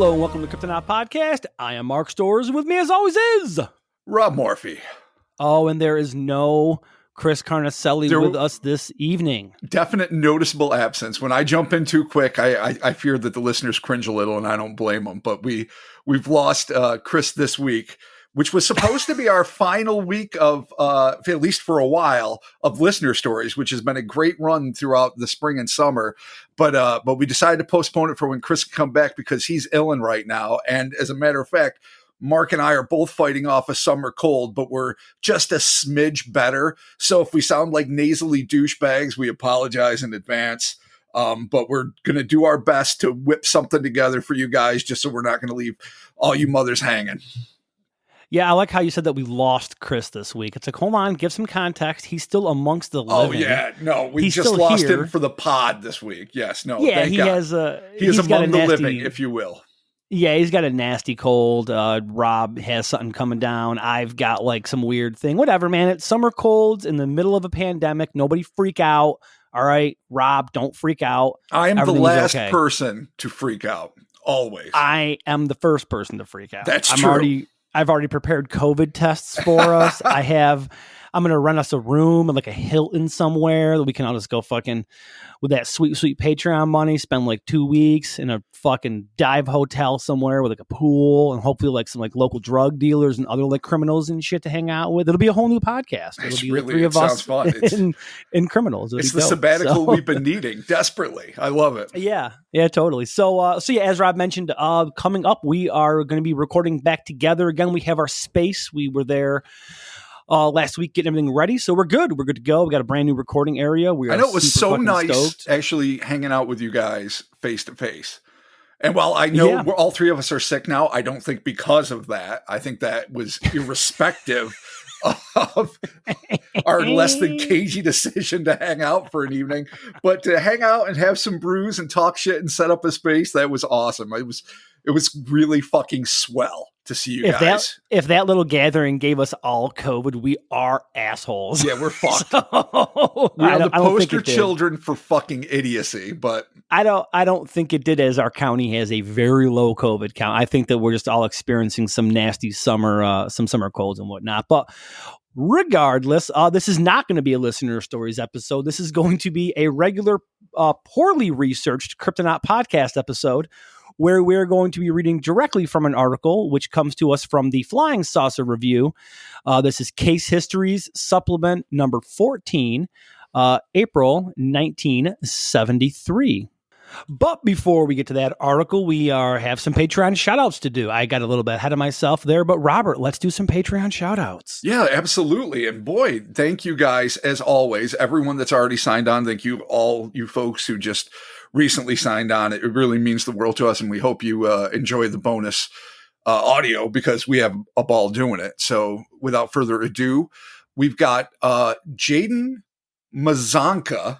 Hello and welcome to Kryptonaut Podcast. I am Mark Storrs, and with me as always is Rob Morphy. Oh, and there is no Chris Carnicelli with us this evening. Definite noticeable absence. When I jump in too quick, I fear that the listeners cringe a little, and I don't blame them. But we've lost Chris this week, which was supposed to be our final week of, at least for a while, of listener stories, which has been a great run throughout the spring and summer. But we decided to postpone it for when Chris can come back because he's ill right now. And as a matter of fact, Mark and I are both fighting off a summer cold, but we're just a smidge better. So if we sound like nasally douchebags, we apologize in advance. But we're going to do our best to whip something together for you guys, just so we're not going to leave all you mothers hanging. Yeah, I like how you said that we lost Chris this week. It's like, hold on, give some context. He's still amongst the living. Oh, yeah. No, we He's just lost here. him for the pod this week. Yes, no, Yeah, thank he God. He is among the living, if you will. Yeah, he's got a nasty cold. Rob has something coming down. I've got like some weird thing. Whatever, man. It's summer colds in the middle of a pandemic. Nobody freak out. All right, Rob, don't freak out. I am Everything the last is okay. person to freak out. Always. I am the first person to freak out. That's true. I've already prepared COVID tests for us. I'm going to rent us a room in like a Hilton somewhere that we can all just go fucking with that sweet, sweet Patreon money, spend like 2 weeks in a fucking dive hotel somewhere with like a pool and hopefully like some like local drug dealers and other like criminals and shit to hang out with. It'll be a whole new podcast. It'll be the three of us and criminals. It's the sabbatical we've been needing desperately. I love it. Yeah, totally. So yeah, as Rob mentioned, coming up, we are going to be recording back together again. We have our space. We were there last week getting everything ready, so we're good. We're good to go. We got a brand new recording area. I know it was so nice stoked. Actually hanging out with you guys face to face. And while I know we're all three of us are sick now, I don't think because of that. I think that was irrespective of our less than cagey decision to hang out for an evening. But to hang out and have some brews and talk shit and set up a space, that was awesome. It was really fucking swell to see you guys. If that little gathering gave us all COVID, we are assholes. Yeah, we're fucked. So, we are the poster children for fucking idiocy, but I don't think it did, as our county has a very low COVID count. I think that we're just all experiencing some nasty summer colds and whatnot. But regardless, this is not going to be a listener stories episode. This is going to be a regular, poorly researched Kryptonaut podcast episode, where we're going to be reading directly from an article, which comes to us from the Flying Saucer Review. This is Case Histories, supplement number 14, April 1973. But before we get to that article, we have some Patreon shout-outs to do. I got a little bit ahead of myself there, but Robert, let's do some Patreon shout-outs. Yeah, absolutely. And boy, thank you guys, as always, everyone that's already signed on. Thank you, all you folks who just recently signed on. It really means the world to us, and we hope you enjoy the bonus audio because we have a ball doing it. So without further ado, we've got Jaden Mazanka.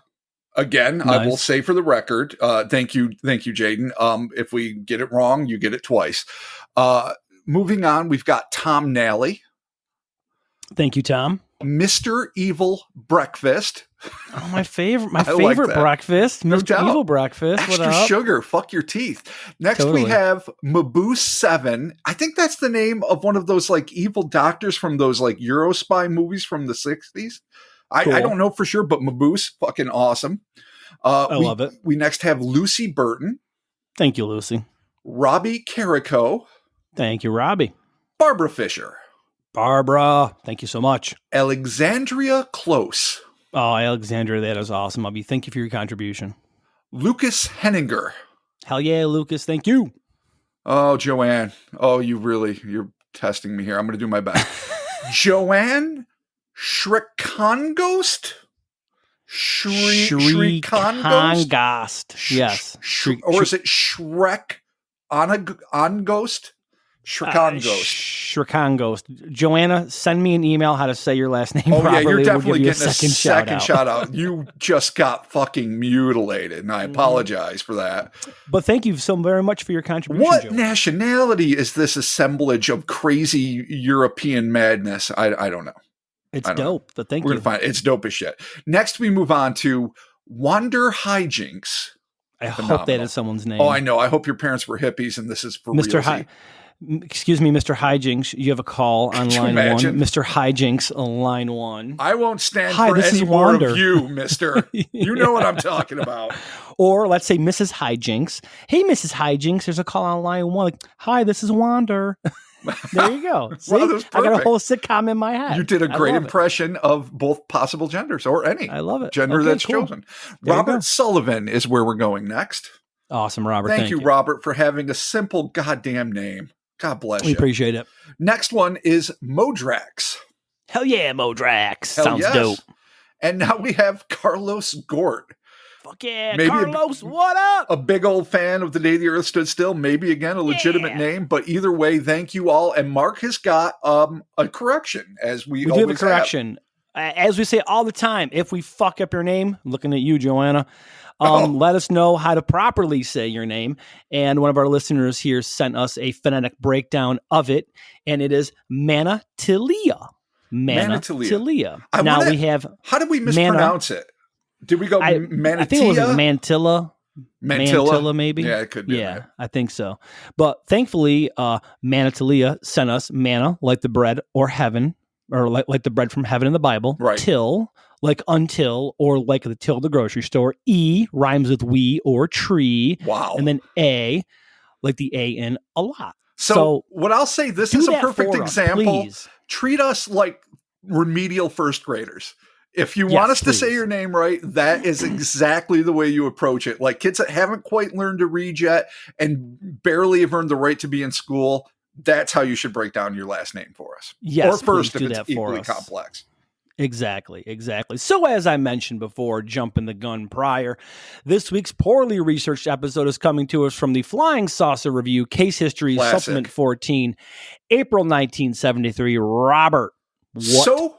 Again, nice. I will say for the record, thank you, Jaden. If we get it wrong, you get it twice. Moving on, we've got Tom Nally. Thank you, Tom. Mr. Evil Breakfast. Oh, my favorite breakfast. Mr. Evil Breakfast. Extra what up? Sugar. Fuck your teeth. Next, we have Maboose 7. I think that's the name of one of those like evil doctors from those like Euro spy movies from the 60s. Cool. I don't know for sure, but Maboose, fucking awesome. I love it. We next have Lucy Burton. Thank you, Lucy. Robbie Carrico. Thank you, Robbie. Barbara Fisher. Barbara, thank you so much. Alexandria Close. Oh, Alexandria, that is awesome, Abby. Thank you for your contribution. Lucas Henninger. Hell yeah, Lucas. Thank you. Oh, Joanne. Oh, you're testing me here. I'm going to do my best. Joanne Shrikongost? Shrikongost. Yes. Or is it Shrek Ongost? Shrikongost. Joanna, send me an email how to say your last name properly. Yeah, you're definitely we'll getting a second shout out. You just got fucking mutilated, and I apologize for that. But thank you so very much for your contribution, What Joanna. Nationality is this assemblage of crazy European madness? I don't know. It's dope. But thank you. We're going to find it. It's dope as shit. Next, we move on to Wander Hijinks. I hope that is someone's name. Oh, I know. I hope your parents were hippies and this is for real. Excuse me, Mr. Hijinks. You have a call on line 1. Mr. Hijinks, line 1. I won't stand for any more of you, mister. You know what I'm talking about. Or let's say Mrs. Hijinks. Hey, Mrs. Hijinks, there's a call on line 1. Like, hi, this is Wander. There you go. See? Wow, I got a whole sitcom in my head. You did a great impression of both possible genders or any. I love it. Gender that's chosen. Robert Sullivan is where we're going next. Awesome, Robert. Thank you, Robert, for having a simple goddamn name. God bless you. We appreciate it. Next one is Modrax. Hell yeah, Modrax. Sounds dope. And now we have Carlos Gort. Fuck yeah, maybe Carlos, what up? A big old fan of The Day the Earth Stood Still. Maybe, again, a legitimate name. But either way, thank you all. And Mark has got a correction, as we always do have a correction. As we say all the time, if we fuck up your name, looking at you, Joanna, let us know how to properly say your name. And one of our listeners here sent us a phonetic breakdown of it, and it is Manatilia. Manatilia. Now we have. How did we mispronounce it? Did we go Manatia? I think it was Mantilla. Mantilla, maybe. Yeah, it could be. Yeah, I think so. But thankfully, Manatilia sent us manna, like the bread or heaven, or like the bread from heaven in the Bible. Right. Till, like until, or like the till of the grocery store. E rhymes with we or tree. Wow. And then A, like the A in a lot. So what I'll say, this is a perfect example. Treat us like remedial first graders. If you want us to say your name right, that is exactly the way you approach it. Like kids that haven't quite learned to read yet and barely have earned the right to be in school, that's how you should break down your last name for us. Yes, or first if it's equally complex. Exactly. So as I mentioned before, jumping the gun prior, this week's poorly researched episode is coming to us from the Flying Saucer Review, Case Histories, Supplement 14, April 1973. Robert, what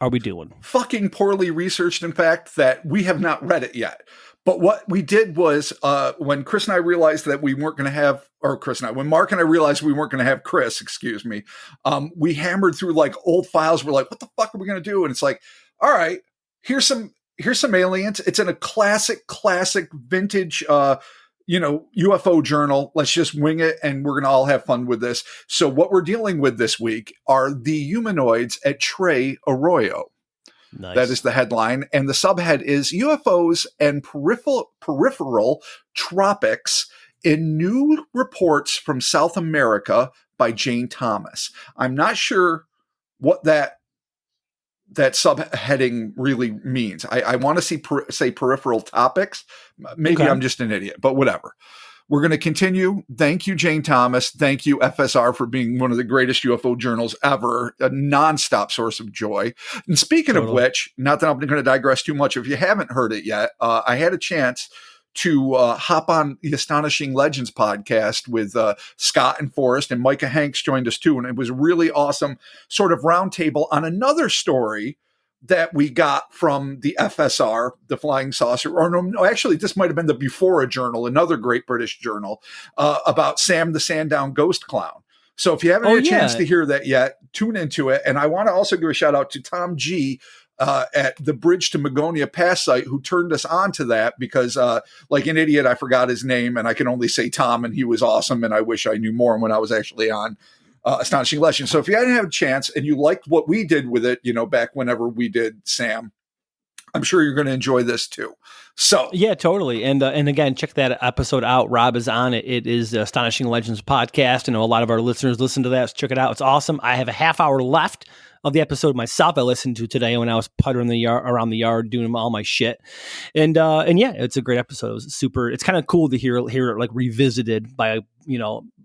are we doing? Fucking poorly researched, in fact, that we have not read it yet. But what we did was when Chris and I realized that we weren't going to have, when Mark and I realized we weren't going to have Chris, we hammered through like old files. We're like, what the fuck are we going to do? And it's like, all right, here's some aliens. It's in a classic vintage, UFO journal. Let's just wing it. And we're going to all have fun with this. So what we're dealing with this week are the humanoids at Tres Arroyo. Nice. That is the headline. And the subhead is UFOs and peripheral tropics in new reports from South America by Jane Thomas. I'm not sure what that subheading really means. I want to say peripheral topics. Maybe I'm just an idiot, but whatever. We're going to continue. Thank you, Jane Thomas. Thank you, FSR, for being one of the greatest UFO journals ever, a nonstop source of joy. And speaking of which, not that I'm going to digress too much, if you haven't heard it yet, I had a chance to hop on the Astonishing Legends podcast with Scott and Forrest, and Micah Hanks joined us too. And it was really awesome sort of roundtable on another story that we got from the FSR, the Flying Saucer, or no, actually, this might have been the Before journal, another great British journal, about Sam the Sandown Ghost Clown. So if you haven't had a chance to hear that yet, tune into it. And I want to also give a shout out to Tom G at the Bridge to Magonia Pass site, who turned us on to that because like an idiot, I forgot his name and I can only say Tom, and he was awesome. And I wish I knew more when I was actually on Astonishing Legends. So if you hadn't had a chance and you liked what we did with it, back whenever we did Sam, I'm sure you're going to enjoy this too. So yeah, totally. And again, check that episode out. Rob is on it. It is the Astonishing Legends podcast. I know a lot of our listeners listen to that. So check it out. It's awesome. I have a half hour left of the episode myself I listened to today when I was puttering around the yard doing all my shit. And yeah, it's a great episode. It was super. It's kind of cool to hear it like revisited by,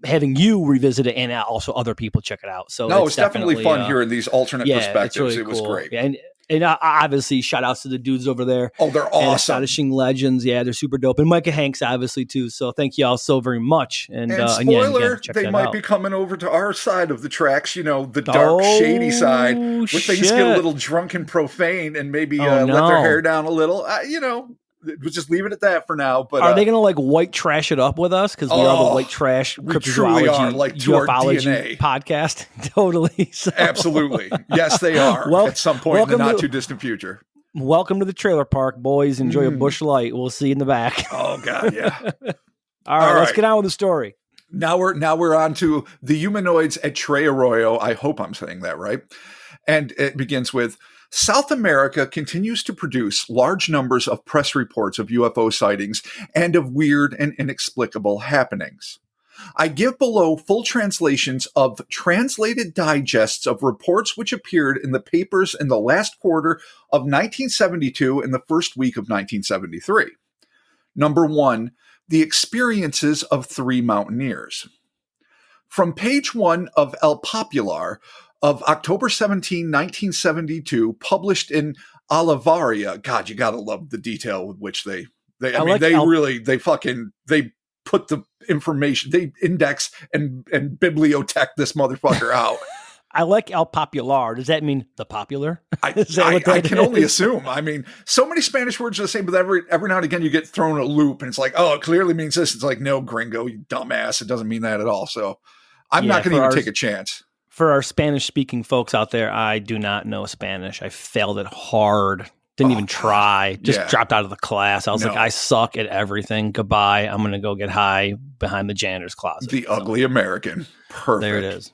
having you revisit it and also other people check it out. So no, it's definitely fun hearing these alternate perspectives. Really was great. Yeah, and obviously, shout outs to the dudes over there. Oh, they're awesome. Astonishing Legends. Yeah, they're super dope. And Micah Hanks, obviously, too. So thank you all so very much. And spoiler, again, they might be coming over to our side of the tracks, the dark, shady side, where things get a little drunk and profane and maybe let their hair down a little. We'll just leave it at that for now. But are they going to like white trash it up with us? Because we are the white trash cryptozoology, like ufology podcast. Totally. So. Absolutely. Yes, they are at some point in the not too distant future. Welcome to the trailer park, boys. Enjoy a bush light. We'll see you in the back. Oh God, yeah. All right, let's get on with the story. Now we're on to the humanoids at Tres Arroyo. I hope I'm saying that right. And it begins with, South America continues to produce large numbers of press reports of UFO sightings and of weird and inexplicable happenings. I give below full translations of translated digests of reports which appeared in the papers in the last quarter of 1972 and the first week of 1973. Number 1, the experiences of 3 mountaineers. From page 1 of El Popular of October 17, 1972, published in Olivaria. God, you gotta love the detail with which they put the information, they index and bibliotech this motherfucker out. I like El Popular. Does that mean the popular? I can only assume. I mean, so many Spanish words are the same, but every now and again you get thrown a loop and it's like, oh, it clearly means this. It's like, no, gringo, you dumbass. It doesn't mean that at all. So I'm not going to even take a chance. For our Spanish-speaking folks out there, I do not know Spanish. I failed it hard. Didn't even try. Just dropped out of the class. I was like, I suck at everything. Goodbye. I'm going to go get high behind the janitor's closet. The ugly American. Perfect. There it is.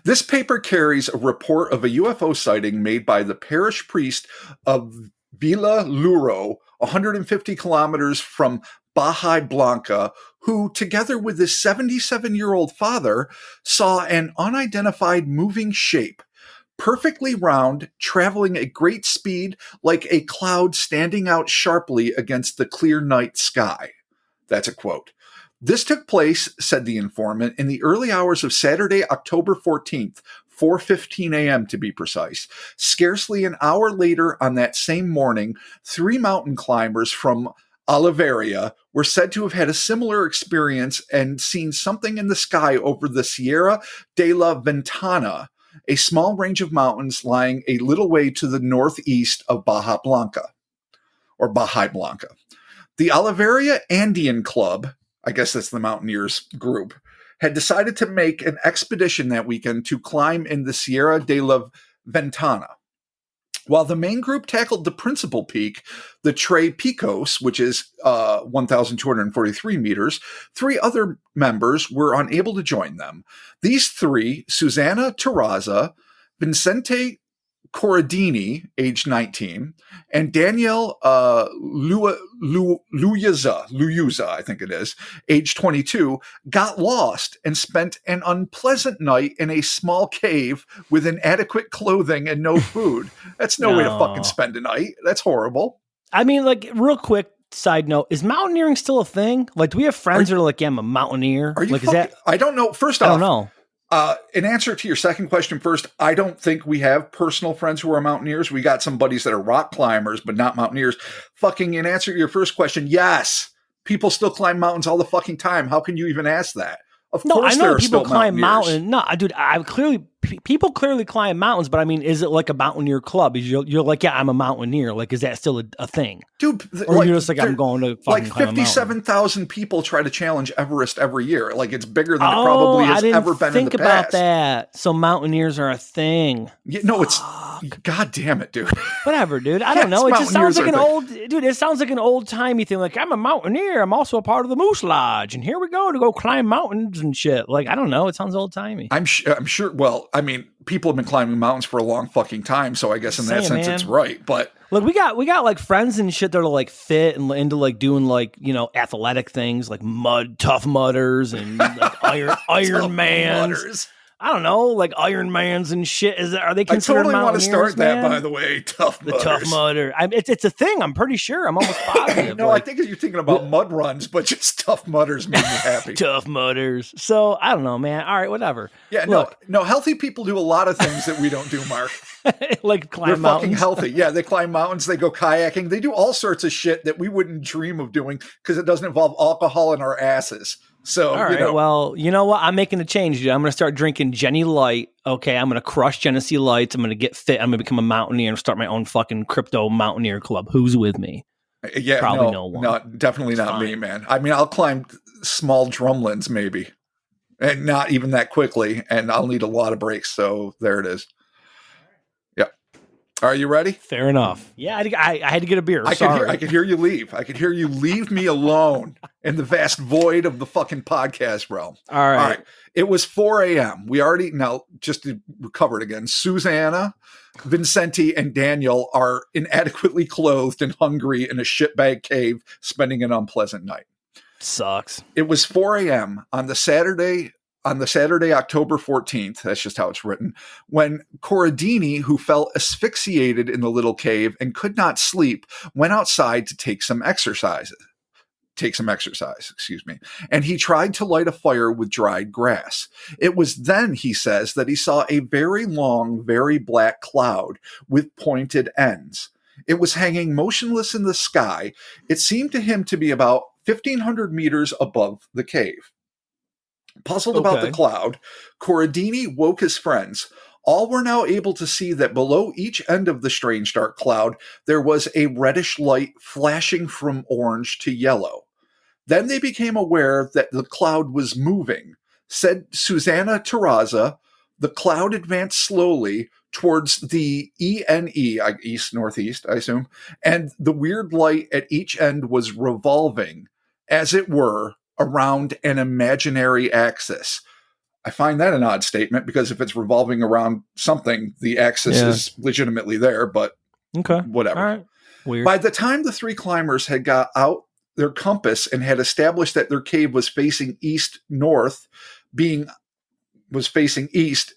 This paper carries a report of a UFO sighting made by the parish priest of Villa Luro, 150 kilometers from Bahia Blanca, who, together with his 77-year-old father, saw an unidentified moving shape, perfectly round, traveling at great speed like a cloud standing out sharply against the clear night sky. That's a quote. This took place, said the informant, in the early hours of Saturday, October 14th, 4:15 a.m. to be precise. Scarcely an hour later on that same morning, 3 mountain climbers from Olivaria were said to have had a similar experience and seen something in the sky over the Sierra de la Ventana, a small range of mountains lying a little way to the northeast of Bahia Blanca. The Olivaria Andean Club, I guess that's the Mountaineers group, had decided to make an expedition that weekend to climb in the Sierra de la Ventana. While the main group tackled the principal peak, the Tres Picos, which is 1,243 meters, 3 other members were unable to join them. These 3, Susana Terraza, Vicente Corradini, age 19, and Daniel Luyuza, I think it is, age 22, got lost and spent an unpleasant night in a small cave with inadequate clothing and no food. That's no way to fucking spend a night. That's horrible. I mean, like, real quick side note, is mountaineering still a thing? Like, do we have friends that are like, yeah, I'm a mountaineer? Are you like, is that? I don't know. First off, I don't know. In answer to your second question first, I don't think we have personal friends who are mountaineers. We got some buddies that are rock climbers, but not mountaineers. Fucking in answer to your first question, yes, people still climb mountains all the fucking time. How can you even ask that? Of course, I know people climb mountains. No, dude, people clearly climb mountains, but I mean, is it like a mountaineer club? You're like, yeah, I'm a mountaineer. Like, is that still a thing? Dude, or you're just like, I'm going to fucking like 57,000 people try to challenge Everest every year. Like, it's bigger than it probably has ever been in the past. Think about that. So mountaineers are a thing. Yeah, no, it's God damn it, dude. Whatever, dude. I don't know. It just sounds like it sounds like an old timey thing. Like, I'm a mountaineer. I'm also a part of the Moose Lodge, and here we go to go climb mountains and shit. Like, I don't know. It sounds old timey. I'm sure. Well, I mean, people have been climbing mountains for a long fucking time, so I guess in that sense, it's right. But look, we got like friends and shit that are like fit and into like doing like, you know, athletic things like tough mudders and like Iron Mans. I don't know, like Iron Mans and shit. Are they considered? I totally want to start that, by the way. Tough mudder. It's a thing. I'm pretty sure. I'm almost positive. No, I think you're thinking about mud runs, but just tough mudders make me happy. Tough mudders. So I don't know, man. All right, whatever. Yeah, no. Healthy people do a lot of things that we don't do, Mark. Like climb They're mountains. Fucking healthy. Yeah, they climb mountains. They go kayaking. They do all sorts of shit that we wouldn't dream of doing because it doesn't involve alcohol in our asses. So, all right, well, you know what? I'm making a change, dude. I'm going to start drinking Jenny Light. Okay, I'm going to crush Genesee Lights. I'm going to get fit. I'm going to become a mountaineer and start my own fucking crypto mountaineer club. Who's with me? Yeah, probably no one. No, definitely not me, man. I mean, I'll climb small drumlins maybe, and not even that quickly, and I'll need a lot of breaks. So there it is. Yeah. Are you ready? Fair enough. Yeah, I had to get a beer. Sorry. I could hear you leave. I could hear you leave me alone in the vast void of the fucking podcast realm. All right. It was 4 a.m. Now, just to recover it again, Susanna, Vincenti, and Daniel are inadequately clothed and hungry in a shitbag cave, spending an unpleasant night. Sucks. It was 4 a.m. on the Saturday, October 14th, that's just how it's written, when Corradini, who fell asphyxiated in the little cave and could not sleep, went outside to take some exercise, and he tried to light a fire with dried grass. It was then, he says, that he saw a very long, very black cloud with pointed ends. It was hanging motionless in the sky. It seemed to him to be about 1,500 meters above the cave. Puzzled about the cloud, Corradini woke his friends. All were now able to see that below each end of the strange dark cloud, there was a reddish light flashing from orange to yellow. Then they became aware that the cloud was moving. Said Susanna Terraza, the cloud advanced slowly towards the ENE, east, northeast, I assume, and the weird light at each end was revolving, as it were, around an imaginary axis. I find that an odd statement because if it's revolving around something, the axis is legitimately there, but whatever. All right. Weird. By the time the three climbers had got out their compass and had established that their cave was facing east-north, was facing east,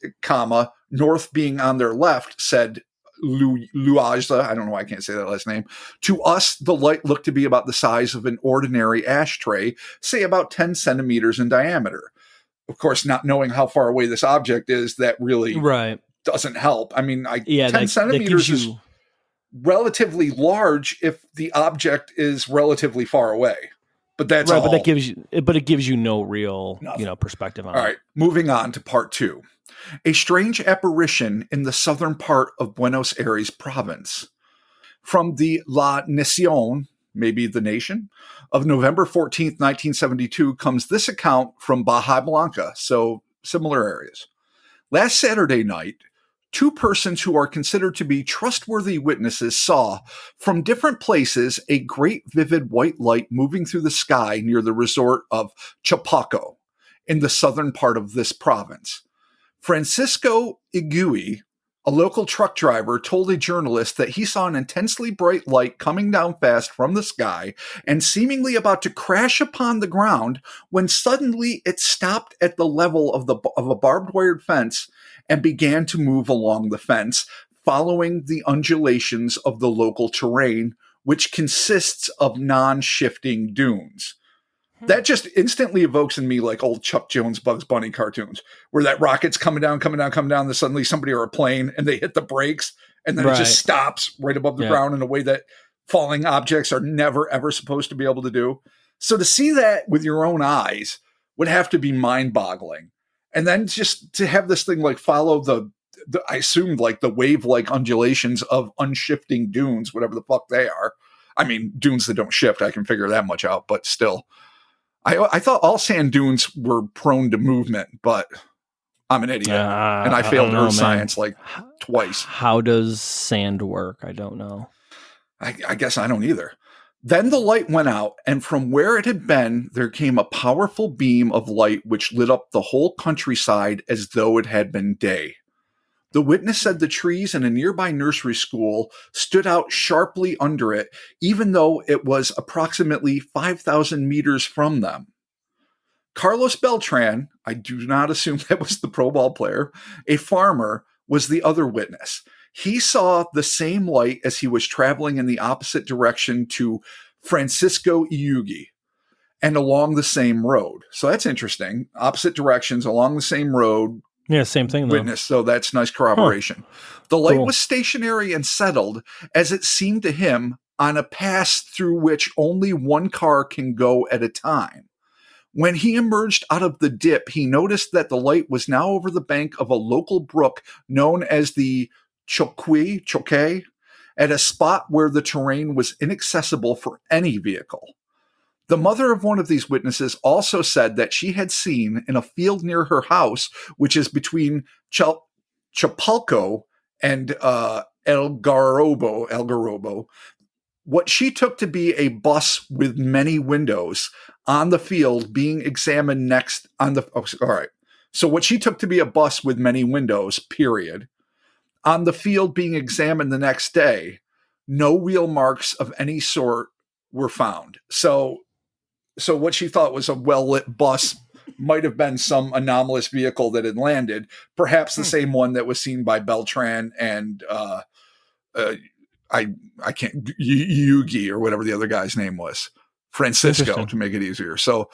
north being on their left, said Luaza, I don't know why I can't say that last name. To us, the light looked to be about the size of an ordinary ashtray, say about 10 centimeters in diameter. Of course, not knowing how far away this object is, that really doesn't help. I mean, 10 centimeters is relatively large if the object is relatively far away. But that's all. But it gives you no real, perspective on it. All right, moving on to part 2. A strange apparition in the southern part of Buenos Aires province. From the La Nación, maybe the nation, of November 14th, 1972 comes this account from Bahia Blanca, so similar areas. Last Saturday night, 2 persons who are considered to be trustworthy witnesses saw, from different places, a great vivid white light moving through the sky near the resort of Chapaco, in the southern part of this province. Francisco Igui, a local truck driver, told a journalist that he saw an intensely bright light coming down fast from the sky and seemingly about to crash upon the ground when suddenly it stopped at the level of a barbed wire fence and began to move along the fence, following the undulations of the local terrain, which consists of non-shifting dunes. That just instantly evokes in me like old Chuck Jones Bugs Bunny cartoons, where that rocket's coming down, then suddenly somebody or a plane, and they hit the brakes, and then it just stops right above the ground in a way that falling objects are never, ever supposed to be able to do. So to see that with your own eyes would have to be mind-boggling. And then just to have this thing like follow the I assumed like the wave-like undulations of unshifting dunes, whatever the fuck they are. I mean, dunes that don't shift, I can figure that much out, but still. I thought all sand dunes were prone to movement, but I'm an idiot. And I failed earth science like twice. How does sand work? I don't know. I guess I don't either. Then the light went out, and from where it had been, there came a powerful beam of light which lit up the whole countryside as though it had been day. The witness said the trees in a nearby nursery school stood out sharply under it, even though it was approximately 5,000 meters from them. Carlos Beltran, I do not assume that was the pro ball player, a farmer, was the other witness. He saw the same light as he was traveling in the opposite direction to Francisco Iugi and along the same road. So that's interesting. Opposite directions along the same road. Yeah, same thing, though. Witness, so that's nice corroboration. Huh. The light was stationary and settled, as it seemed to him, on a pass through which only one car can go at a time. When he emerged out of the dip, he noticed that the light was now over the bank of a local brook known as the Choque, at a spot where the terrain was inaccessible for any vehicle. The mother of one of these witnesses also said that she had seen in a field near her house, which is between Chapulco and El Garrobo, what she took to be a bus with many windows on the field being examined next on the. Oh, all right. So what she took to be a bus with many windows, period, on the field being examined the next day, no wheel marks of any sort were found. So what she thought was a well-lit bus might have been some anomalous vehicle that had landed, perhaps the same one that was seen by Beltran and I can't Yugi or whatever the other guy's name was, Francisco, to make it easier. So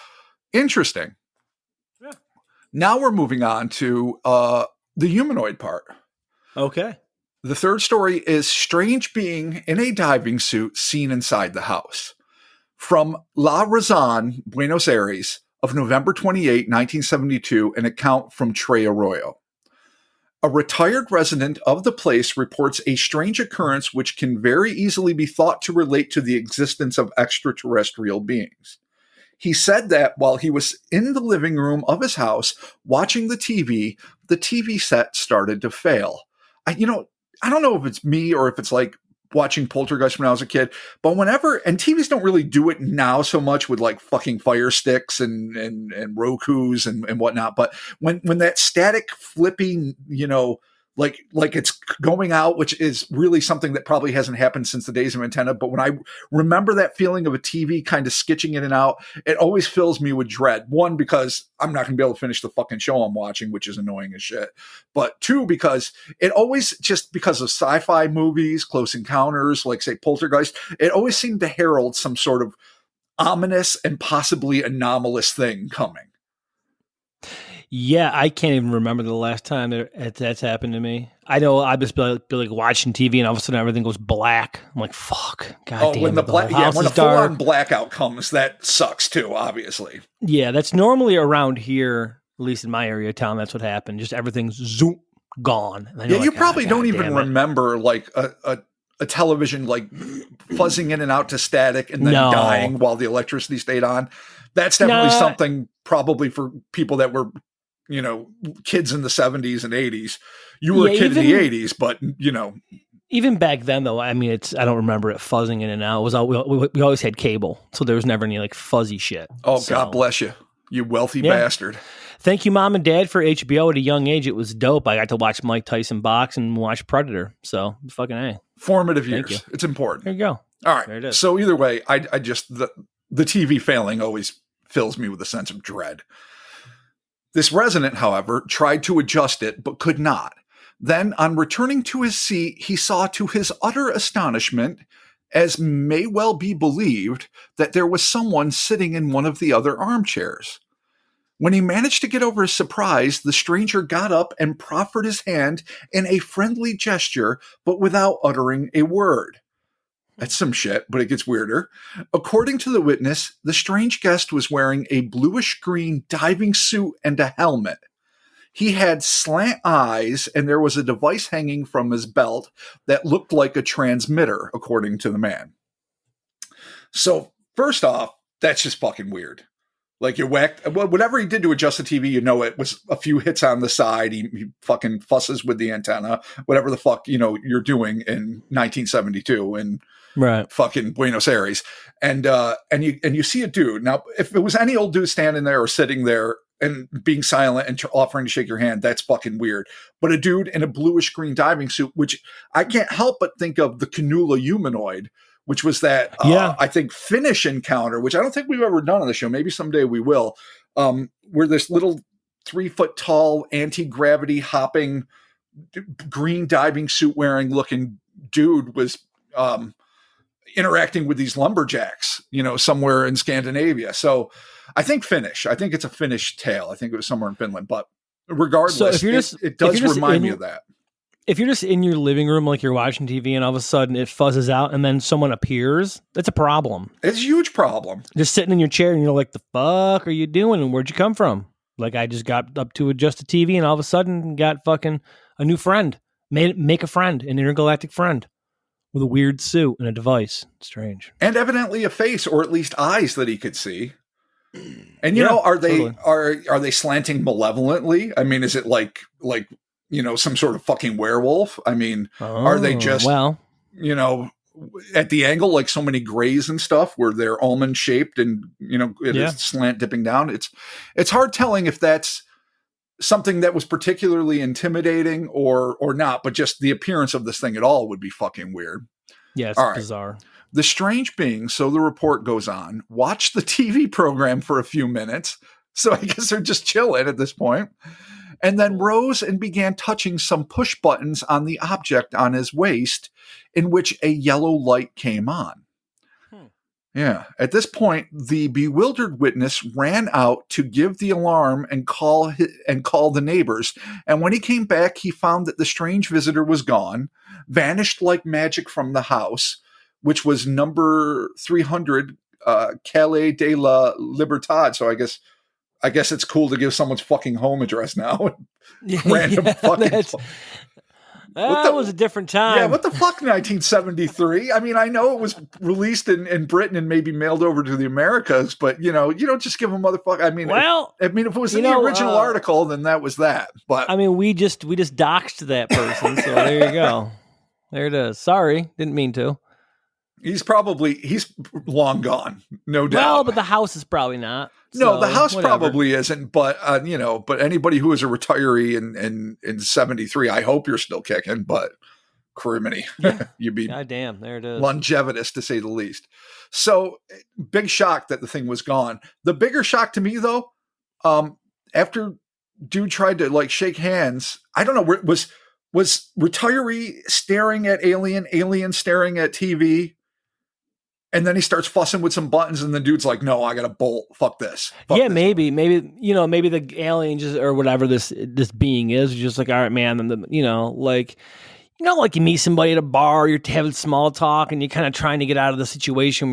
interesting. Yeah. Now we're moving on to the humanoid part. Okay. The third story is strange being in a diving suit seen inside the house. From La Razón, Buenos Aires, of November 28, 1972, an account from Trey Arroyo. A retired resident of the place reports a strange occurrence which can very easily be thought to relate to the existence of extraterrestrial beings. He said that while he was in the living room of his house watching the TV set started to fail. I don't know if it's me or if it's like watching Poltergeist when I was a kid, but whenever, and TVs don't really do it now so much with like fucking Fire Sticks and Rokus and whatnot, but when that static flipping, like it's going out, which is really something that probably hasn't happened since the days of antenna. But when I remember that feeling of a TV kind of skitching in and out, it always fills me with dread. One, because I'm not going to be able to finish the fucking show I'm watching, which is annoying as shit. But two, because it always, just because of sci-fi movies, Close Encounters, like say Poltergeist, it always seemed to herald some sort of ominous and possibly anomalous thing coming. Yeah, I can't even remember the last time that's happened to me. I know I just be like watching TV and all of a sudden everything goes black. I'm like, fuck, god damn. When when a full-on blackout comes, that sucks too, obviously. Yeah, that's normally around here, at least in my area of town, that's what happened. Just everything's zoom gone. Yeah, you probably don't even remember like a television like fuzzing in and out to static and then dying while the electricity stayed on. That's definitely something probably for people that were, kids in the 70s and 80s. You were a kid in the 80s, but even back then though, I mean, I don't remember it fuzzing in and out. It was we always had cable, so there was never any like fuzzy shit. Oh, so, God bless you, you wealthy bastard. Thank you, Mom and Dad, for HBO at a young age. It was dope. I got to watch Mike Tyson box and watch Predator. So fucking A. Formative years. It's important. There you go. All right. There it is. So either way, I just the TV failing always fills me with a sense of dread. This resident, however, tried to adjust it, but could not. Then, on returning to his seat, he saw to his utter astonishment, as may well be believed, that there was someone sitting in one of the other armchairs. When he managed to get over his surprise, the stranger got up and proffered his hand in a friendly gesture, but without uttering a word. That's some shit, but it gets weirder. According to the witness, the strange guest was wearing a bluish-green diving suit and a helmet. He had slant eyes, and there was a device hanging from his belt that looked like a transmitter, according to the man. So, first off, that's just fucking weird. Like, you whacked, whatever he did to adjust the TV, it was a few hits on the side. He fucking fusses with the antenna, whatever the fuck, you're doing in 1972 in fucking Buenos Aires. And you see a dude. Now, if it was any old dude standing there or sitting there and being silent and offering to shake your hand, that's fucking weird. But a dude in a bluish green diving suit, which I can't help but think of the Canula humanoid, which was that, I think, Finnish encounter, which I don't think we've ever done on the show. Maybe someday we will, where this little 3-foot tall anti-gravity hopping green diving suit wearing looking dude was interacting with these lumberjacks, somewhere in Scandinavia. So I think Finnish. I think it's a Finnish tale. I think it was somewhere in Finland. But regardless, so it does remind me of that. If you're just in your living room, like you're watching TV and all of a sudden it fuzzes out and then someone appears, that's a problem. It's a huge problem. Just sitting in your chair and you're like, the fuck are you doing? And where'd you come from? Like, I just got up to adjust the TV and all of a sudden got fucking a new friend. Make a friend, an intergalactic friend with a weird suit and a device. Strange. And evidently a face, or at least eyes that he could see. And are they slanting malevolently? I mean, is it like some sort of fucking werewolf? I mean, are they just, well, at the angle, like so many grays and stuff where they're almond shaped and, it is slant dipping down? It's hard telling if that's something that was particularly intimidating or not, but just the appearance of this thing at all would be fucking weird. Yeah, it's bizarre. The strange being, so the report goes on, watched the TV program for a few minutes. So I guess they're just chilling at this point. And then rose and began touching some push buttons on the object on his waist, in which a yellow light came on. Yeah. At this point, the bewildered witness ran out to give the alarm and call the neighbors. And when he came back, he found that the strange visitor was gone, vanished like magic from the house, which was number 300, Calle de la Libertad. So I guess it's cool to give someone's fucking home address now. Random fucking. That was a different time. Yeah, what the fuck, 1973? I mean, I know it was released in Britain and maybe mailed over to the Americas, but you don't just give a motherfucker. I mean, if it was in the original article, then that was that. But I mean, we just doxed that person, so there you go. There it is. Sorry, didn't mean to. He's long gone, no doubt. Well, but the house is probably not. No, the house probably isn't, but but anybody who is a retiree in 73, I hope you're still kicking, but criminy. Yeah. You'd be goddamn, there it is. Longevitous to say the least. So big shock that the thing was gone. The bigger shock to me though, after dude tried to like shake hands, I don't know, was retiree staring at alien staring at TV. And then he starts fussing with some buttons, and the dude's like, "No, I got to bolt. Fuck this." Yeah, maybe the alien just or whatever this being is just like, all right, man. And like you meet somebody at a bar, you're having small talk, and you're kind of trying to get out of the situation.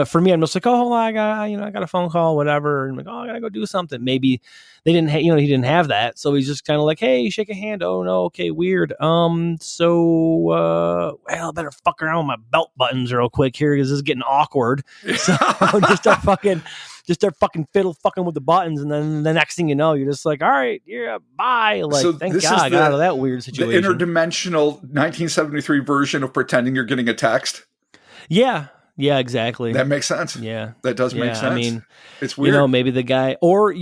For me, I'm just like, oh, hold on, I got a phone call, whatever. And I'm like, oh, I gotta go do something. Maybe they didn't, he didn't have that, so he's just kind of like, hey, shake a hand. Oh no, okay, weird. Well, I better fuck around with my belt buttons real quick here because this is getting awkward. So just start fucking fucking with the buttons, and then the next thing you know, you're just like, all right, yeah, bye. Like, so thank God I got out of that weird situation. The interdimensional 1973 version of pretending you're getting a text. Yeah, exactly. That makes sense. Yeah, that does make sense. I mean, it's weird. Maybe the guy, or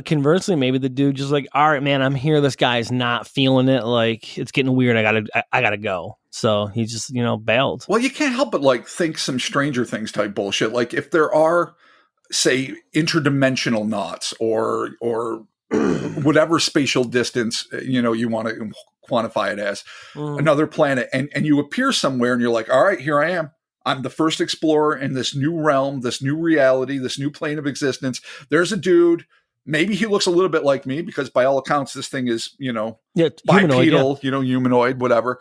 conversely, maybe the dude just like, all right, man, I'm here. This guy's not feeling it. Like, it's getting weird. I gotta go. So he just bailed. Well, you can't help but like think some Stranger Things type bullshit. Like if there are, say, interdimensional knots or whatever spatial distance you want to quantify it as, another planet, and you appear somewhere and you're like, all right, here I am. I'm the first explorer in this new realm, this new reality, this new plane of existence. There's a dude. Maybe he looks a little bit like me because by all accounts, this thing is, bipedal, humanoid, whatever.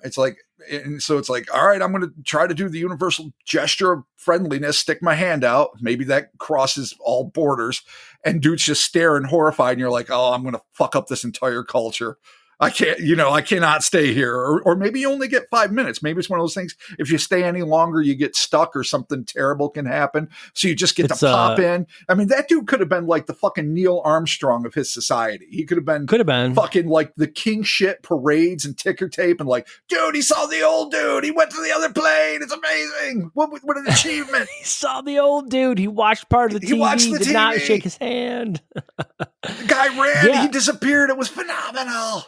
It's like, and so it's like, all right, I'm going to try to do the universal gesture of friendliness, stick my hand out. Maybe that crosses all borders, and dude's just staring horrified. And you're like, oh, I'm going to fuck up this entire culture. I can't, I cannot stay here. Or maybe you only get 5 minutes. Maybe it's one of those things. If you stay any longer, you get stuck or something terrible can happen. So you just get to pop in. I mean, that dude could have been like the fucking Neil Armstrong of his society. He could have been fucking like the king shit parades and ticker tape and like, dude, he saw the old dude. He went to the other plane. It's amazing. What an achievement. He saw the old dude. He watched part of the TV. He watched the TV. Did not shake his hand. The guy ran. Yeah. He disappeared. It was phenomenal.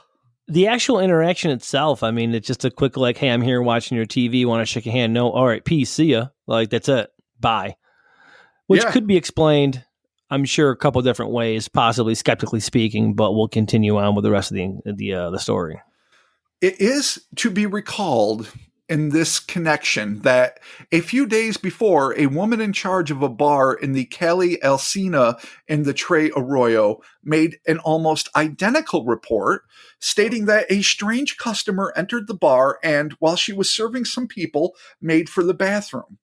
The actual interaction itself, I mean, it's just a quick like, hey, I'm here watching your TV. Want to shake a hand? No. All right, peace. See ya. Like, that's it. Bye. Which could be explained, I'm sure, a couple different ways, possibly skeptically speaking, but we'll continue on with the rest of the story. It is to be recalled in this connection that a few days before, a woman in charge of a bar in the Cali Alcina in the Tres Arroyo made an almost identical report stating that a strange customer entered the bar and, while she was serving some people, made for the bathroom.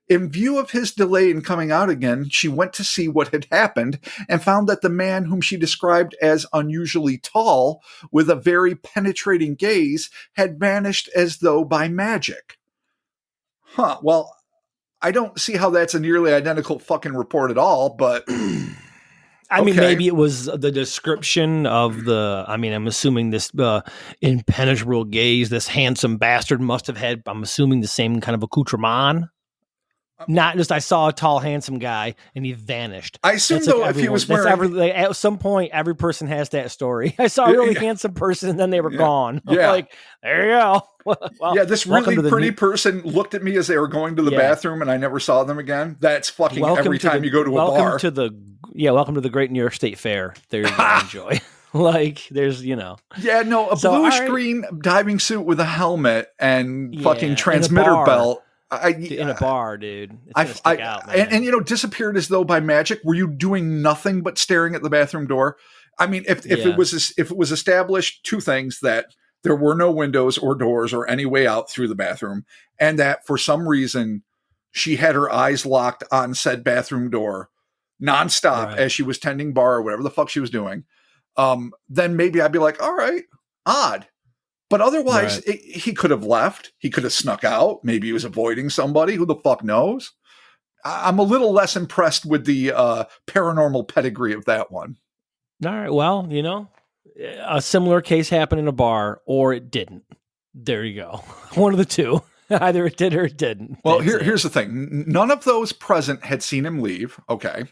In view of his delay in coming out again, she went to see what had happened and found that the man, whom she described as unusually tall, with a very penetrating gaze, had vanished as though by magic. Well, I don't see how that's a nearly identical fucking report at all, but I mean, Okay. maybe it was the description of the. I mean, I'm assuming this impenetrable gaze, this handsome bastard must have had. I'm assuming the same kind of accoutrement. Not just I saw a tall, handsome guy and he vanished. I assume, That's like though, if he was that's wearing... like, at some point, every person has that story. I saw a really handsome person and then they were gone. Yeah. Like, there you go. Well, yeah, this really pretty person looked at me as they were going to the bathroom and I never saw them again. That's fucking every time you go to a bar. Welcome to the Great New York State Fair. There you go. Enjoy. Like, there's, Yeah, no, a bluish green diving suit with a helmet and fucking transmitter belt. In a bar, dude. It's gonna stick out, man. And disappeared as though by magic. Were you doing nothing but staring at the bathroom door? I mean, if it was established, two things: that there were no windows or doors or any way out through the bathroom, and that for some reason she had her eyes locked on said bathroom door nonstop as she was tending bar or whatever the fuck she was doing. Then maybe I'd be like, all right, odd. But otherwise, he could have left. He could have snuck out. Maybe he was avoiding somebody. Who the fuck knows? I'm a little less impressed with the paranormal pedigree of that one. All right. Well, a similar case happened in a bar, or it didn't. There you go. One of the two. Either it did or it didn't. Well, here's the thing. None of those present had seen him leave. Okay.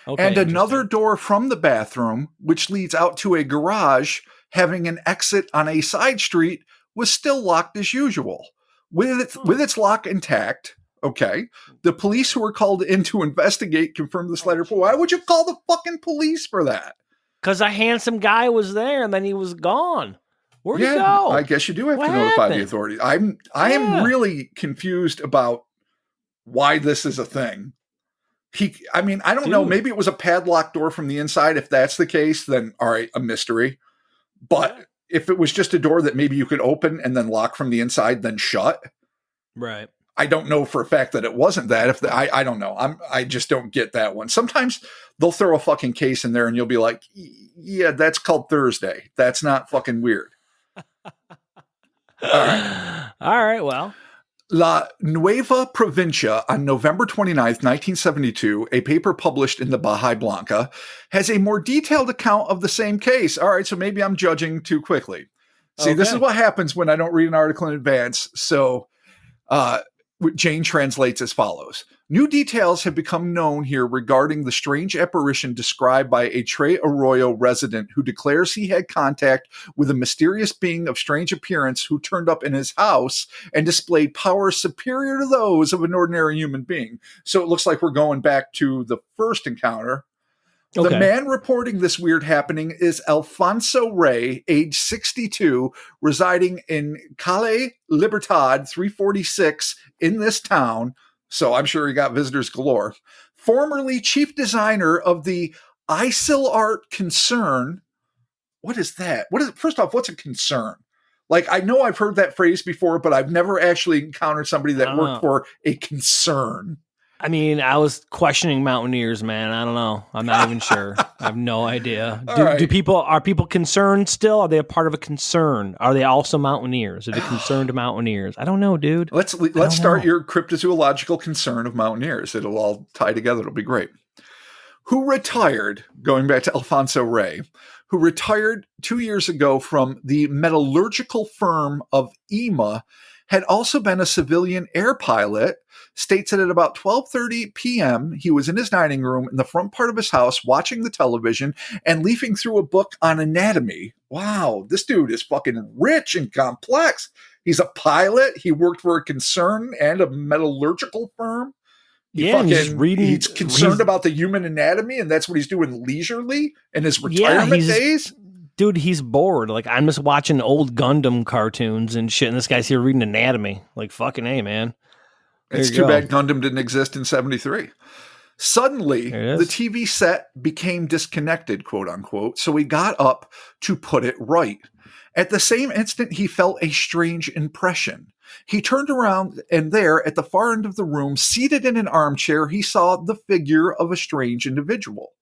And another door from the bathroom, which leads out to a garage, having an exit on a side street, was still locked as usual. With its lock intact, okay, the police who were called in to investigate confirmed this later. Why would you call the fucking police for that? Because a handsome guy was there and then he was gone. Where'd he go? I guess you do have to notify the authorities. I am really confused about why this is a thing. I don't know. Maybe it was a padlocked door from the inside. If that's the case, then all right, a mystery. But if it was just a door that maybe you could open and then lock from the inside, then shut. Right. I don't know for a fact that it wasn't that. I don't know. I just don't get that one. Sometimes they'll throw a fucking case in there and you'll be like, yeah, that's called Thursday. That's not fucking weird. All right. Well. La Nueva Provincia on November 29th, 1972, a paper published in the Bahia Blanca, has a more detailed account of the same case. All right, so maybe I'm judging too quickly. See, this is what happens when I don't read an article in advance. So Jane translates as follows. New details have become known here regarding the strange apparition described by a Tres Arroyo resident who declares he had contact with a mysterious being of strange appearance who turned up in his house and displayed powers superior to those of an ordinary human being. So it looks like we're going back to the first encounter. The man reporting this weird happening is Alfonso Rey, age 62, residing in Calle Libertad 346 in this town. So I'm sure he got visitors galore. Formerly chief designer of the ISIL Art Concern. What is that? First off, what's a concern? Like, I know I've heard that phrase before, but I've never actually encountered somebody that worked for a concern. I mean, I was questioning Mountaineers, man. I don't know. I'm not even sure. I have no idea. Are people concerned still? Are they a part of a concern? Are they also Mountaineers? Are they concerned Mountaineers? I don't know, dude. Let's start your cryptozoological concern of Mountaineers. It'll all tie together. It'll be great. Who retired, going back to Alfonso Rey, who retired 2 years ago from the metallurgical firm of EMA, had also been a civilian air pilot, states that at about 12:30 p.m., he was in his dining room in the front part of his house watching the television and leafing through a book on anatomy. Wow, this dude is fucking rich and complex. He's a pilot. He worked for a concern and a metallurgical firm. He's concerned about the human anatomy, and that's what he's doing leisurely in his retirement days. Dude, he's bored. Like, I'm just watching old Gundam cartoons and shit, and this guy's here reading anatomy. Like, fucking A, man. It's too bad Gundam didn't exist in 73. Suddenly, the TV set became disconnected, quote unquote, so he got up to put it right. At the same instant, he felt a strange impression. He turned around, and there, at the far end of the room, seated in an armchair, he saw the figure of a strange individual.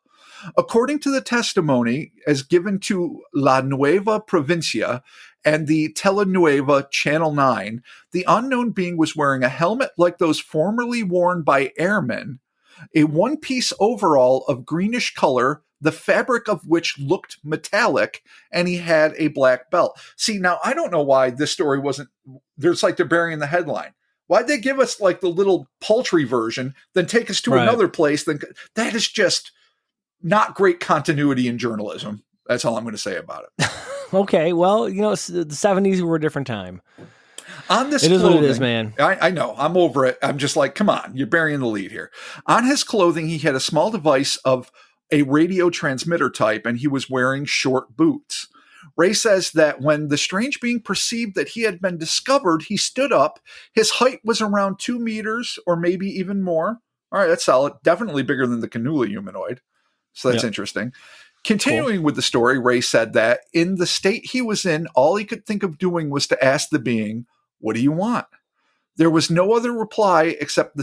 According to the testimony as given to La Nueva Provincia and the Telenueva Channel 9, the unknown being was wearing a helmet like those formerly worn by airmen, a one-piece overall of greenish color, the fabric of which looked metallic, and he had a black belt. See, now I don't know why this story wasn't, there's like they're burying the headline. Why'd they give us like the little paltry version, then take us to another place? That is just not great continuity in journalism. That's all I'm going to say about it. Okay, well, the 70s were a different time. On this it clothing, is what it is, man. I know. I'm over it. I'm just like, come on, you're burying the lead here. On his clothing, he had a small device of a radio transmitter type, and he was wearing short boots. Ray says that when the strange being perceived that he had been discovered, he stood up. His height was around 2 meters or maybe even more. All right, that's solid. Definitely bigger than the cannula humanoid. So that's interesting. Continuing with the story, Ray said that in the state he was in, all he could think of doing was to ask the being, "What do you want?" There was no other reply except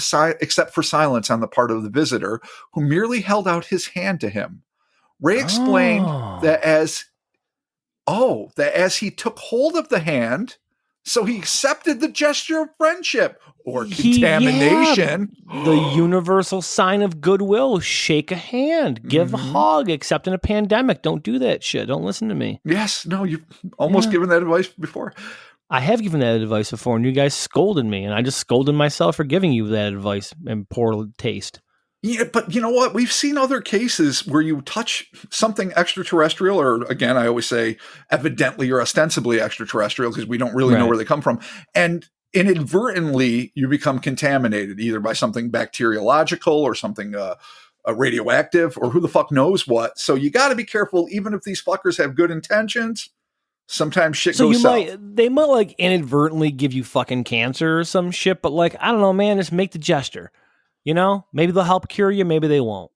for silence on the part of the visitor, who merely held out his hand to him. Ray explained that as he took hold of the hand, so he accepted the gesture of friendship or contamination. The universal sign of goodwill. Shake a hand, give a hug, except in a pandemic. Don't do that shit. Don't listen to me. Yes. No, you've almost given that advice before. I have given that advice before, and you guys scolded me, and I just scolded myself for giving you that advice in poor taste. Yeah, but you know what? We've seen other cases where you touch something extraterrestrial, or again, I always say evidently or ostensibly extraterrestrial because we don't really know where they come from. And inadvertently, you become contaminated either by something bacteriological or something radioactive or who the fuck knows what. So you got to be careful, even if these fuckers have good intentions. Sometimes shit goes south. They might like inadvertently give you fucking cancer or some shit, but like, I don't know, man, just make the gesture. Maybe they'll help cure you, maybe they won't.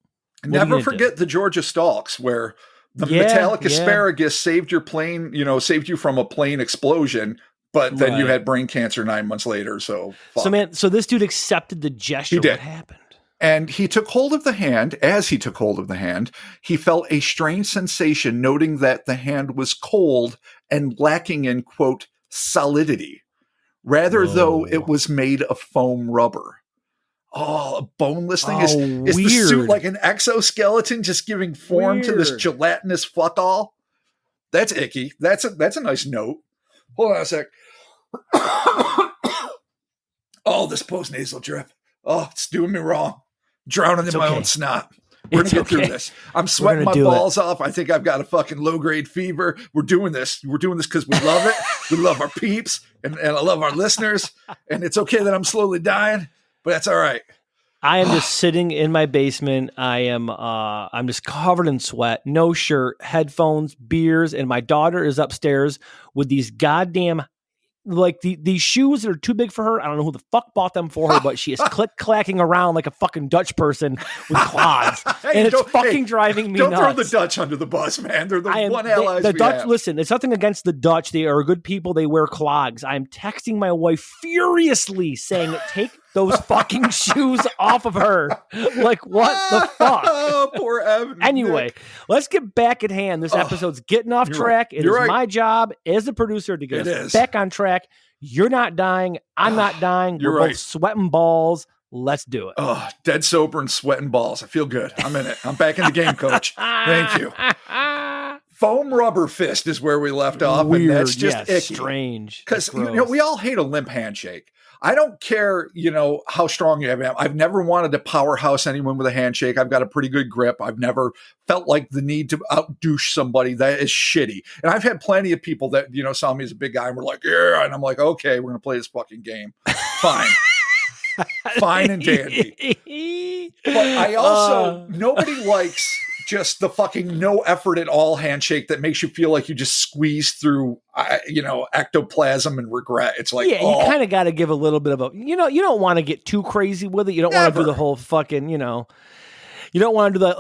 Never forget the Georgia Stalks, where the metallic asparagus saved your plane, saved you from a plane explosion, but then you had brain cancer 9 months later. So this dude accepted the gesture. He did. What happened? And he took hold of the hand. As he took hold of the hand, he felt a strange sensation, noting that the hand was cold and lacking in, quote, solidity, rather though it was made of foam rubber. Oh, a boneless thing. Is the suit like an exoskeleton just giving form to this gelatinous fuck all? That's icky. That's a nice note. Hold on a sec. Oh, this post-nasal drip. Oh, it's doing me wrong. Drowning in my own snot. We're going to get through this. I'm sweating my balls off. I think I've got a fucking low-grade fever. We're doing this. We're doing this because we love it. We love our peeps, and I love our listeners. And it's okay that I'm slowly dying, but that's all right. I am just sitting in my basement. I'm just covered in sweat, no shirt, headphones, beers, and my daughter is upstairs with these goddamn, like these shoes that are too big for her. I don't know who the fuck bought them for her, but she is click-clacking around like a fucking Dutch person with clogs. And it's fucking driving me nuts. Don't throw the Dutch under the bus, man. They're the one allies the we Dutch, have. Listen, it's nothing against the Dutch. They are good people. They wear clogs. I'm texting my wife furiously saying, take those fucking shoes off of her. Like, what the fuck? Oh, poor Evan. Anyway, let's get back at hand. This episode's getting off track. It is my job as the producer to get us back on track. You're not dying. I'm not dying. We're both sweating balls. Let's do it. Oh, dead sober and sweating balls. I feel good. I'm in it. I'm back in the game, coach. Thank you. Foam rubber fist is where we left off. Weird, and that's just icky. Strange. Because we all hate a limp handshake. I don't care, how strong you have. I've never wanted to powerhouse anyone with a handshake. I've got a pretty good grip. I've never felt like the need to out-douche somebody. That is shitty. And I've had plenty of people that, saw me as a big guy and were like, yeah. And I'm like, okay, we're going to play this fucking game. Fine. Fine and dandy. But I also, nobody likes just the fucking no effort at all handshake that makes you feel like you just squeeze through, ectoplasm and regret. It's like, you kind of got to give a little bit of a, you don't want to get too crazy with it. You don't want to do the whole fucking, you don't want to do the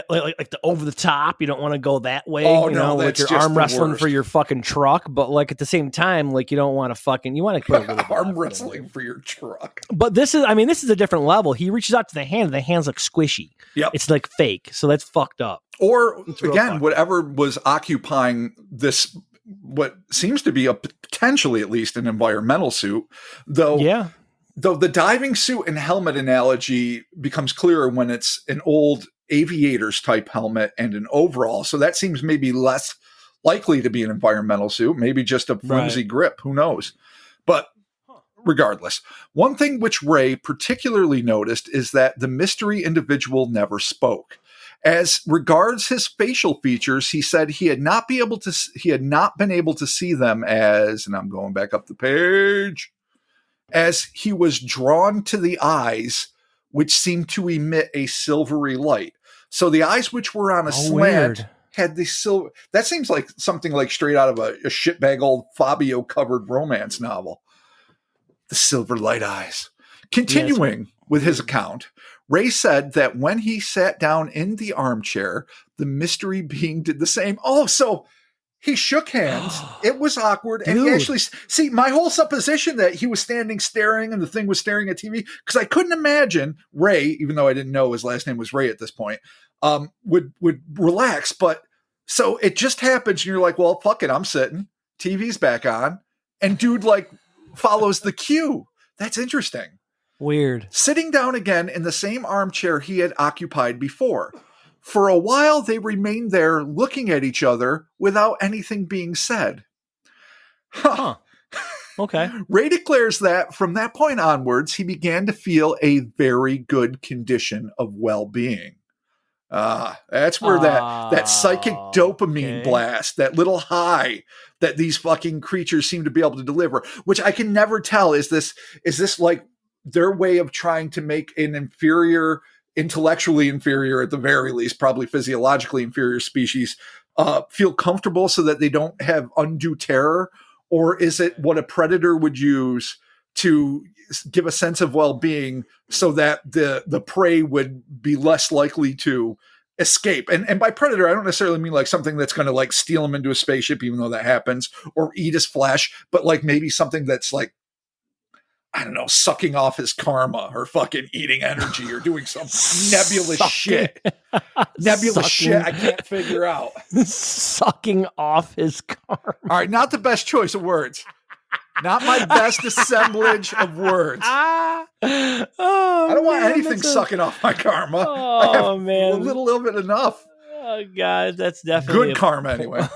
like the over the top. You don't want to go that way. Like you're arm wrestling for your fucking truck. But like at the same time, like you don't want to fucking, you want to put a little arm wrestling for your truck. But this is a different level. He reaches out to the hand. The hand's like squishy. Yep. It's like fake. So that's fucked up. Or again, whatever was occupying this, what seems to be a potentially at least an environmental suit, though. Yeah. Though the diving suit and helmet analogy becomes clearer when it's an old aviator's type helmet and an overall. So that seems maybe less likely to be an environmental suit, maybe just a flimsy grip. Who knows? But regardless, one thing which Ray particularly noticed is that the mystery individual never spoke. As regards his facial features, he said he had not been able to see them as, and I'm going back up the page, as he was drawn to the eyes, which seemed to emit a silvery light. So the eyes, which were on a slant, had the silver. That seems like something like straight out of a shitbag old Fabio covered romance novel. The silver light eyes. Continuing with his account, Ray said that when he sat down in the armchair, the mystery being did the same. Oh, so he shook hands. It was awkward. Dude. And he actually, see, my whole supposition that he was standing staring and the thing was staring at TV, because I couldn't imagine Ray, even though I didn't know his last name was Ray at this point, would relax. But so it just happens. And you're like, well, fuck it. I'm sitting. TV's back on. And dude, like, follows the cue. That's interesting. Weird. Sitting down again in the same armchair he had occupied before. For a while, they remained there looking at each other without anything being said. Huh. Okay. Ray declares that from that point onwards, he began to feel a very good condition of well-being. That's where that psychic dopamine blast, that little high that these fucking creatures seem to be able to deliver, which I can never tell. Is this like their way of trying to make an inferior, intellectually inferior, at the very least, probably physiologically inferior species feel comfortable so that they don't have undue terror? Or is it what a predator would use to give a sense of well-being so that the prey would be less likely to escape? And by predator, I don't necessarily mean like something that's going to like steal him into a spaceship, even though that happens, or eat his flesh, but like maybe something that's like, I don't know, sucking off his karma or fucking eating energy or doing some nebulous shit. Nebulous shit I can't figure out. Sucking off his karma. All right, not the best choice of words. Not my best assemblage of words. I don't want anything sucking off my karma. I have a little bit enough. Oh, guys, that's definitely good karma anyway.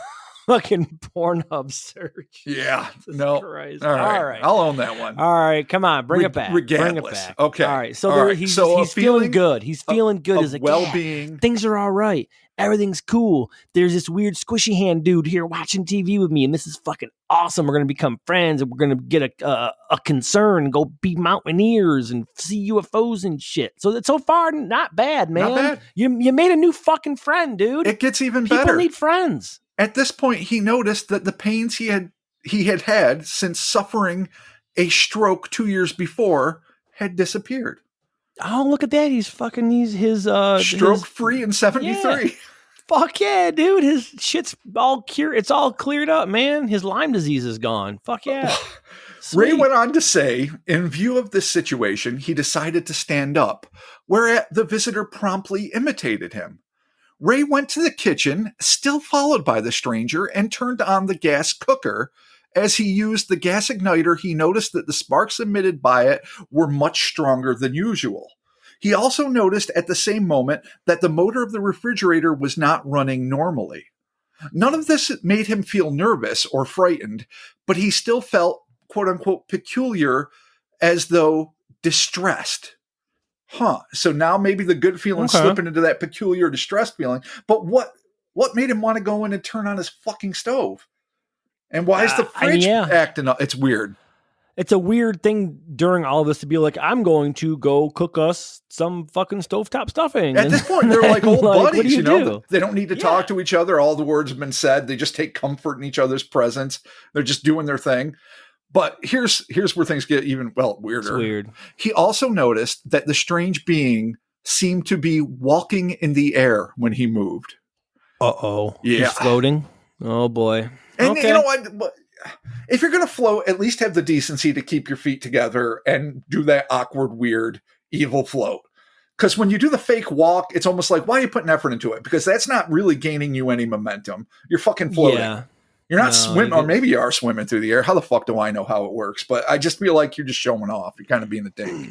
Fucking Pornhub search. Yeah. Jesus no. Christ. All right. I'll own that one. All right. Come on. Bring it back. Regardless. Bring it back. Okay. All right. So, he's feeling good. He's feeling good. He's like, well-being. Things are all right. Everything's cool. There's this weird squishy hand dude here watching TV with me, and this is fucking awesome. We're going to become friends, and we're going to get a concern and go be mountaineers and see UFOs and shit. So that so far, not bad, man. Not bad. You made a new fucking friend, dude. It gets even better. People need friends. At this point, he noticed that the pains he had since suffering a stroke 2 years before had disappeared. Oh, look at that. He's stroke free in 73. Yeah. Fuck yeah, dude. His shit's all cured. It's all cleared up, man. His Lyme disease is gone. Fuck yeah. Ray went on to say, in view of this situation, he decided to stand up, whereat the visitor promptly imitated him. Ray went to the kitchen, still followed by the stranger, and turned on the gas cooker. As he used the gas igniter, he noticed that the sparks emitted by it were much stronger than usual. He also noticed at the same moment that the motor of the refrigerator was not running normally. None of this made him feel nervous or frightened, but he still felt, quote unquote, peculiar, as though distressed. So now maybe the good feeling slipping into that peculiar distressed feeling. But what made him want to go in and turn on his fucking stove? And why is the fridge acting up? It's weird. It's a weird thing during all of this to be like, I'm going to go cook us some fucking stovetop stuffing. At this point, they're like old buddies, what do you know? They don't need to talk to each other. All the words have been said. They just take comfort in each other's presence. They're just doing their thing. But here's where things get even, weirder. It's weird. He also noticed that the strange being seemed to be walking in the air when he moved. Uh-oh. Yeah. He's floating? Oh, boy. And you know what? If you're going to float, at least have the decency to keep your feet together and do that awkward, weird, evil float. Because when you do the fake walk, it's almost like, why are you putting effort into it? Because that's not really gaining you any momentum. You're fucking floating. Yeah. You're not swimming, or maybe you are swimming through the air. How the fuck do I know how it works? But I just feel like you're just showing off. You're kind of being a dick.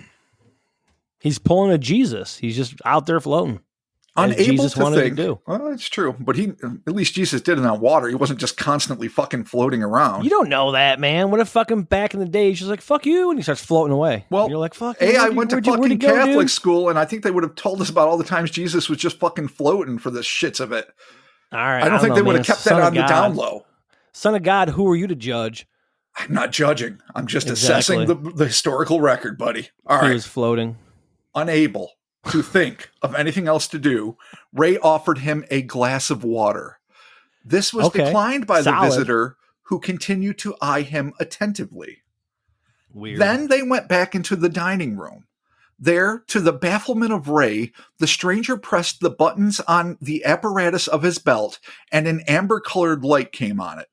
He's pulling a Jesus. He's just out there floating. as Unable Jesus to wanted think. to do. Well, it's true, but at least Jesus did it on water. He wasn't just constantly fucking floating around. You don't know that, man. What if fucking back in the day, he's just like, fuck you, and he starts floating away. Well, and you're like, fuck I you. went to fucking Catholic school, and I think they would have told us about all the times Jesus was just fucking floating for the shits of it. All right. I don't think they would have kept that on the down low. Son of God, who are you to judge? I'm not judging. I'm just assessing the historical record, buddy. All right. He was floating. Unable to think of anything else to do, Ray offered him a glass of water. This was declined by the visitor, who continued to eye him attentively. Weird. Then they went back into the dining room. There, to the bafflement of Ray, the stranger pressed the buttons on the apparatus of his belt, and an amber-colored light came on it.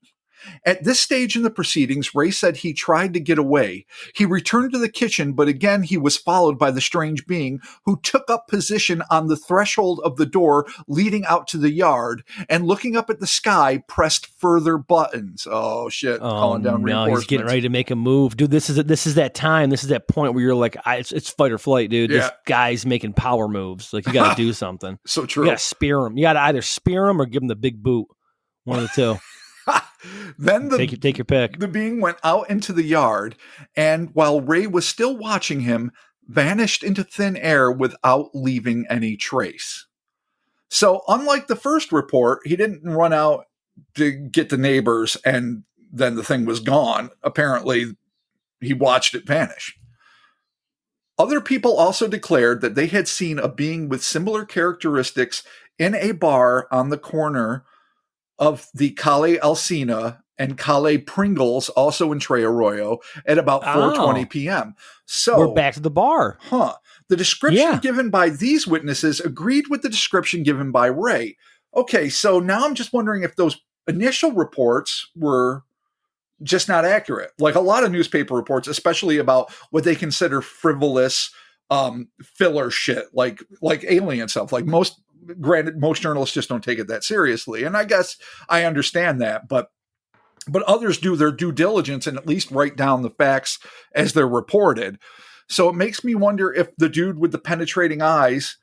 At this stage in the proceedings, Ray said he tried to get away. He returned to the kitchen, but again he was followed by the strange being, who took up position on the threshold of the door leading out to the yard, and looking up at the sky, pressed further buttons. Oh shit! Calling down reinforcements. He's getting ready to make a move, dude. This is that time. This is that point where you're like, it's fight or flight, dude. Yeah. This guy's making power moves. Like, you got to do something. So true. You got to spear him. You got to either spear him or give him the big boot. One of the two. Then take your pick. The being went out into the yard, and while Ray was still watching him, vanished into thin air without leaving any trace. So, unlike the first report, he didn't run out to get the neighbors and then the thing was gone. Apparently, he watched it vanish. Other people also declared that they had seen a being with similar characteristics in a bar on the corner of the Calle Alcina and Calle Pringles, also in Tres Arroyo, at about 4:20 p.m. So we're back to the bar. The description given by these witnesses agreed with the description given by Ray. Okay, so now I'm just wondering if those initial reports were just not accurate. Like a lot of newspaper reports, especially about what they consider frivolous filler shit, like alien stuff. Like most journalists just don't take it that seriously. And I guess I understand that, but others do their due diligence and at least write down the facts as they're reported. So it makes me wonder if the dude with the penetrating eyes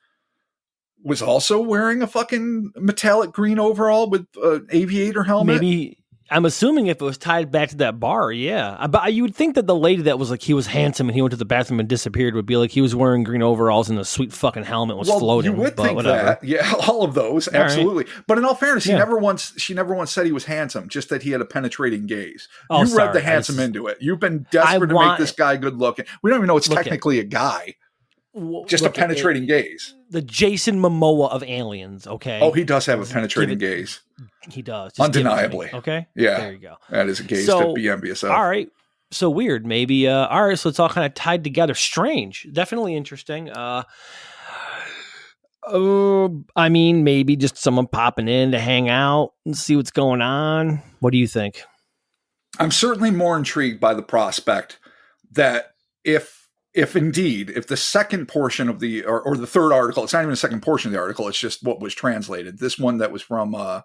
was also wearing a fucking metallic green overall with an aviator helmet. Maybe. I'm assuming if it was tied back to that bar, yeah. But you would think that the lady that was like, he was handsome and he went to the bathroom and disappeared would be like, he was wearing green overalls and the sweet fucking helmet was floating. You would think that. Yeah, all of those. Absolutely. Right. But in all fairness, she never once said he was handsome, just that he had a penetrating gaze. You read the handsome into it. You've been desperate to make this guy good looking. We don't even know it's technically a guy. Just a penetrating gaze. The Jason Momoa of aliens, okay? Oh, he does have a penetrating gaze. He does. Just undeniably. Okay? Yeah. There you go. That is a gaze to be envious of. All right. So weird. Maybe, all right, so it's all kind of tied together. Strange. Definitely interesting. I mean, maybe just someone popping in to hang out and see what's going on. What do you think? I'm certainly more intrigued by the prospect that if the second portion of the, or the third article, it's not even the second portion of the article, it's just what was translated. This one that was from La